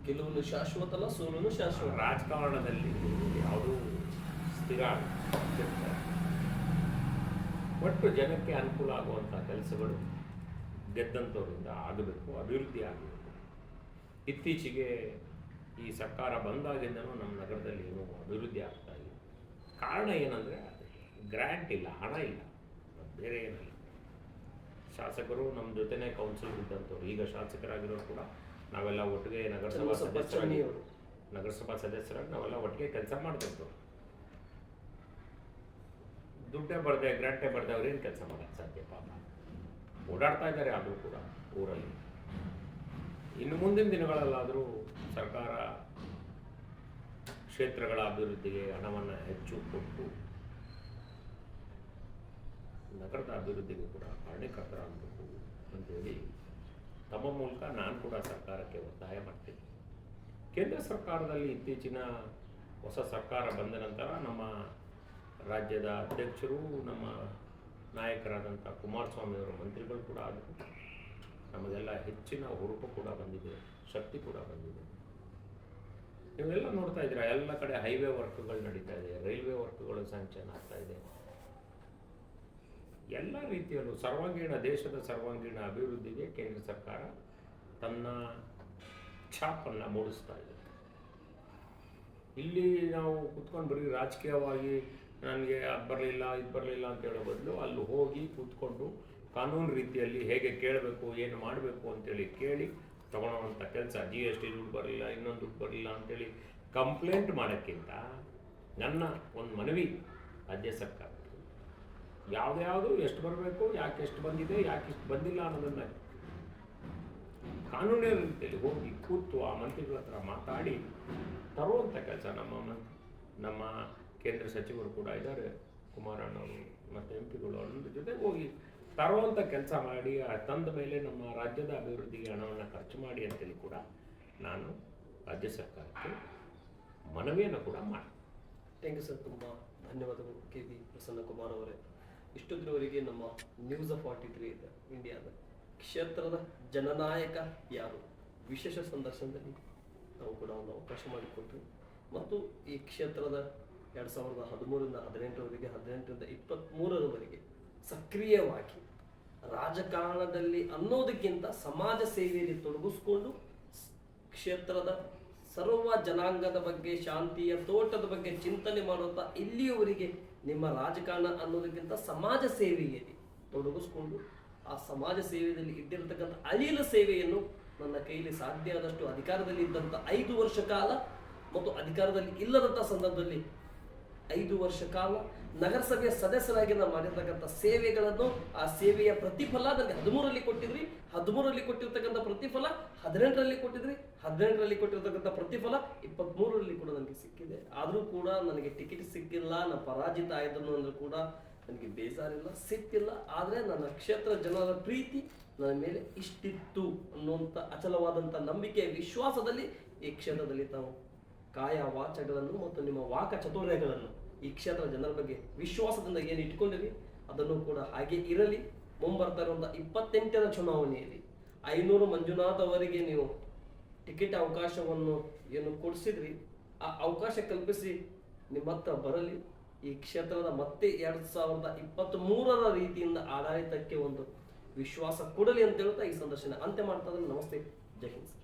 A: ಗೆಲುವು ಶಾಶ್ವತ ಅಲ್ಲ, ಸೋಲು ಶಾಶ್ವತ.
B: ರಾಜಕಾರಣದಲ್ಲಿ ಯಾವುದೂ ಸ್ಥಿರ ಒಟ್ಟು ಜನಕ್ಕೆ ಅನುಕೂಲ ಆಗುವಂಥ ಕೆಲಸಗಳು ಗೆದ್ದಂಥವರಿಂದ ಆಗಬೇಕು, ಅಭಿವೃದ್ಧಿ ಆಗಬೇಕು. ಇತ್ತೀಚೆಗೆ ಈ ಸರ್ಕಾರ ಬಂದಾಗಿಂದನೂ ನಮ್ಮ ನಗರದಲ್ಲಿ ಏನೂ ಅಭಿವೃದ್ಧಿ ಆಗ್ತಾ ಇಲ್ಲ. ಕಾರಣ ಏನಂದರೆ ಗ್ರ್ಯಾಂಟ್ ಇಲ್ಲ, ಹಣ ಇಲ್ಲ, ಬೇರೆ ಏನಿಲ್ಲ. ಶಾಸಕರು ನಮ್ಮ ಜೊತೆನೇ ಕೌನ್ಸಿಲ್ ಇದ್ದಂಥವ್ರು, ಈಗ ಶಾಸಕರಾಗಿರೋರು ಕೂಡ ನಾವೆಲ್ಲ ಒಟ್ಟಿಗೆ ನಗರಸಭಾ ಸದಸ್ಯರಾಗಿ ನಾವೆಲ್ಲ ಒಟ್ಟಿಗೆ ಕೆಲಸ ಮಾಡ್ತಿರ್ತೇವೆ. ದುಡ್ಡೇ ಬರ್ದೆ, ಗ್ರ್ಯಾಂಟೇ ಬರ್ದೆ, ಅವ್ರೇನು ಕೆಲಸ ಮಾಡೋಕ್ಕೆ ಸಾಧ್ಯ? ಪಾಪ ಓಡಾಡ್ತಾ ಇದ್ದಾರೆ ಆದರೂ ಕೂಡ ಊರಲ್ಲಿ. ಇನ್ನು ಮುಂದಿನ ದಿನಗಳಲ್ಲಾದರೂ ಸರ್ಕಾರ ಕ್ಷೇತ್ರಗಳ ಅಭಿವೃದ್ಧಿಗೆ ಹಣವನ್ನು ಹೆಚ್ಚು ಕೊಟ್ಟು ನಗರದ ಅಭಿವೃದ್ಧಿಗೆ ಕೂಡ ಕಾರಣೀಕರ್ತರಾಗಬೇಕು ಅಂತೇಳಿ ತಮ್ಮ ಮೂಲಕ ನಾನು ಕೂಡ ಸರ್ಕಾರಕ್ಕೆ ಒತ್ತಾಯ ಮಾಡ್ತೀನಿ. ಕೇಂದ್ರ ಸರ್ಕಾರದಲ್ಲಿ ಇತ್ತೀಚಿನ ಹೊಸ ಸರ್ಕಾರ ಬಂದ ನಂತರ ನಮ್ಮ ರಾಜ್ಯದ ಅಧ್ಯಕ್ಷರು, ನಮ್ಮ ನಾಯಕರಾದಂಥ ಕುಮಾರಸ್ವಾಮಿಯವರ ಮಂತ್ರಿಗಳು ಕೂಡ ಆದರು. ನಮಗೆಲ್ಲ ಹೆಚ್ಚಿನ ಹುರುಪು ಕೂಡ ಬಂದಿದೆ, ಶಕ್ತಿ ಕೂಡ ಬಂದಿದೆ. ನೀವೆಲ್ಲ ನೋಡ್ತಾ ಇದ್ದೀರಾ, ಎಲ್ಲ ಕಡೆ ಹೈವೇ ವರ್ಕ್ಗಳು ನಡೀತಾ ಇದೆ, ರೈಲ್ವೆ ವರ್ಕ್ಗಳು ಸ್ಯಾಂಕ್ಷನ್ ಆಗ್ತಾ ಇದೆ. ಎಲ್ಲ ರೀತಿಯಲ್ಲೂ ದೇಶದ ಸರ್ವಾಂಗೀಣ ಅಭಿವೃದ್ಧಿಗೆ ಕೇಂದ್ರ ಸರ್ಕಾರ ತನ್ನ ಛಾಪನ್ನು ಮೂಡಿಸ್ತಾ ಇದೆ. ಇಲ್ಲಿ ನಾವು ಕೂತ್ಕೊಂಡು ಬರೀ ರಾಜಕೀಯವಾಗಿ ನನಗೆ ಅದು ಬರಲಿಲ್ಲ ಇದು ಬರಲಿಲ್ಲ ಅಂತ ಹೇಳೋ ಬದಲು ಅಲ್ಲಿ ಹೋಗಿ ಕೂತ್ಕೊಂಡು ಕಾನೂನು ರೀತಿಯಲ್ಲಿ ಹೇಗೆ ಕೇಳಬೇಕು, ಏನು ಮಾಡಬೇಕು ಅಂತೇಳಿ ಕೇಳಿ ತಗೊಳ್ಳೋವಂಥ ಕೆಲಸ. GST ದುಡ್ಡು ಬರಲಿಲ್ಲ, ಇನ್ನೊಂದು ದುಡ್ಡು ಬರಲಿಲ್ಲ ಅಂತೇಳಿ ಕಂಪ್ಲೇಂಟ್ ಮಾಡೋಕ್ಕಿಂತ ನನ್ನ ಒಂದು ಮನವಿ ರಾಜ್ಯ ಸರ್ಕಾರಕ್ಕೆ, ಯಾವ್ದು ಎಷ್ಟು ಬರಬೇಕು, ಯಾಕೆ ಎಷ್ಟು ಬಂದಿದೆ, ಯಾಕೆ ಇಷ್ಟು ಬಂದಿಲ್ಲ ಅನ್ನೋದನ್ನು ಕಾನೂನಿನ ರೀತಿಯಲ್ಲಿ ಹೋಗಿ ಕೂತು ಆ ಮಂತ್ರಿಗಳ ಹತ್ರ ಮಾತಾಡಿ ತರುವಂಥ ಕೆಲಸ ನಮ್ಮ ಕೇಂದ್ರ ಸಚಿವರು ಕೂಡ ಇದ್ದಾರೆ, ಕುಮಾರಣ್ಣವರು ಮತ್ತು MP ಗಳು, ಅವ್ರ ಜೊತೆ ಹೋಗಿ ತರುವಂಥ ಕೆಲಸ ಮಾಡಿ ತಂದ ಮೇಲೆ ನಮ್ಮ ರಾಜ್ಯದ ಅಭಿವೃದ್ಧಿಗೆ ಹಣವನ್ನು ಖರ್ಚು ಮಾಡಿ ಅಂತೇಳಿ ಕೂಡ ನಾನು ರಾಜ್ಯ ಸರ್ಕಾರಕ್ಕೆ ಮನವಿಯನ್ನು ಕೂಡ ಮಾಡಿ.
A: ಥ್ಯಾಂಕ್ ಯು ಸರ್, ತುಂಬ ಧನ್ಯವಾದಗಳು KV ಪ್ರಸನ್ನಕುಮಾರ್ ಅವರೇ. ಇಷ್ಟೊತ್ತಿನವರೆಗೆ ನಮ್ಮ ನ್ಯೂಸ್ ಆಫ್ 43 ಇಂಡಿಯಾದ ಕ್ಷೇತ್ರದ ಜನನಾಯಕ ಯಾರು ವಿಶೇಷ ಸಂದರ್ಶನದಲ್ಲಿ ನಾವು ಕೂಡ ಒಂದು ಅವಕಾಶ ಮಾಡಿಕೊಟ್ವಿ. ಮತ್ತು ಈ ಕ್ಷೇತ್ರದ 2013ರಿಂದ 18ರವರೆಗೆ, 18ರಿಂದ 23ರವರೆಗೆ ಸಕ್ರಿಯವಾಗಿ ರಾಜಕಾರಣದಲ್ಲಿ ಅನ್ನೋದಕ್ಕಿಂತ ಸಮಾಜ ಸೇವೆಯಲ್ಲಿ ತೊಡಗಿಸ್ಕೊಂಡು ಕ್ಷೇತ್ರದ ಸರ್ವ ಜನಾಂಗದ ಬಗ್ಗೆ, ಶಾಂತಿಯ ತೋಟದ ಬಗ್ಗೆ ಚಿಂತನೆ ಮಾಡುತ್ತಾ ಇಲ್ಲಿಯವರೆಗೆ ನಿಮ್ಮ ರಾಜಕಾರಣ ಅನ್ನೋದಕ್ಕಿಂತ ಸಮಾಜ ಸೇವೆಯಲ್ಲಿ ತೊಡಗಿಸ್ಕೊಂಡು ಆ ಸಮಾಜ ಸೇವೆಯಲ್ಲಿ ಇಟ್ಟಿರತಕ್ಕಂಥ ಅಳಿಲ ಸೇವೆಯನ್ನು ನನ್ನ ಕೈಲಿ ಸಾಧ್ಯ ಆದಷ್ಟು ಅಧಿಕಾರದಲ್ಲಿ ಇದ್ದಂಥ 5 ವರ್ಷ ಕಾಲ ಮತ್ತು ಅಧಿಕಾರದಲ್ಲಿ ಇಲ್ಲದಂಥ ಸಂದರ್ಭದಲ್ಲಿ 5 ವರ್ಷ ಕಾಲ ನಗರಸಭೆಯ ಸದಸ್ಯರಾಗಿ ನಾವು ಮಾಡಿರ್ತಕ್ಕಂಥ ಸೇವೆಗಳನ್ನು, ಆ ಸೇವೆಯ ಪ್ರತಿಫಲ ನನಗೆ 13ರಲ್ಲಿ ಕೊಟ್ಟಿದ್ರಿ, 13ರಲ್ಲಿ ಕೊಟ್ಟಿರ್ತಕ್ಕಂಥ ಪ್ರತಿಫಲ 18ರಲ್ಲಿ ಕೊಟ್ಟಿದ್ರಿ, 18ರಲ್ಲಿ ಕೊಟ್ಟಿರ್ತಕ್ಕಂಥ ಪ್ರತಿಫಲ 23ರಲ್ಲಿ ಕೂಡ ನನಗೆ ಸಿಕ್ಕಿದೆ. ಆದರೂ ಕೂಡ ನನಗೆ ಟಿಕೆಟ್ ಸಿಕ್ಕಿಲ್ಲ, ನಾನು ಪರಾಜಿತ ಆಯ್ದನು ಅಂದ್ರೂ ಕೂಡ ನನಗೆ ಬೇಜಾರಿಲ್ಲ, ಸಿಕ್ಕಿಲ್ಲ. ಆದರೆ ನನ್ನ ಕ್ಷೇತ್ರ ಜನರ ಪ್ರೀತಿ ನನ್ನ ಮೇಲೆ ಇಷ್ಟಿತ್ತು ಅನ್ನುವಂಥ ಅಚಲವಾದಂಥ ನಂಬಿಕೆ, ವಿಶ್ವಾಸದಲ್ಲಿ ಈ ಕ್ಷೇತ್ರದಲ್ಲಿ ತಾವು ಕಾಯ ವಾಚಗಳನ್ನು ಮತ್ತು ನಿಮ್ಮ ವಾಕ ಚತುರ್ಯಗಳನ್ನು ಈ ಕ್ಷೇತ್ರ ಜನರ ಬಗ್ಗೆ ವಿಶ್ವಾಸದಿಂದ ಏನು ಇಟ್ಕೊಂಡಿರಿ ಅದನ್ನು ಕೂಡ ಹಾಗೆ ಇರಲಿ. ಮುಂಬರ್ತಾ ಇರುವಂಥ 28ರ ಚುನಾವಣೆಯಲ್ಲಿ 500 ಮಂಜುನಾಥ್ ಅವರಿಗೆ ನೀವು ಟಿಕೆಟ್ ಅವಕಾಶವನ್ನು ಏನು ಕೊಡಿಸಿದ್ರಿ, ಆ ಅವಕಾಶ ಕಲ್ಪಿಸಿ ನಿಮ್ಮ ಹತ್ರ ಬರಲಿ. ಈ ಕ್ಷೇತ್ರದ ಮತ್ತೆ 2023ರ ರೀತಿಯಿಂದ ಆಡಳಿತಕ್ಕೆ ಒಂದು ವಿಶ್ವಾಸ ಕೊಡಲಿ ಅಂತ ಹೇಳ್ತಾ ಈ ಸಂದರ್ಶನ ಅಂತ್ಯ ಮಾಡ್ತಾ ಇದ್ದಾರೆ. ನಮಸ್ತೆ, ಜೈ ಹಿಂದ್ ಸರ್.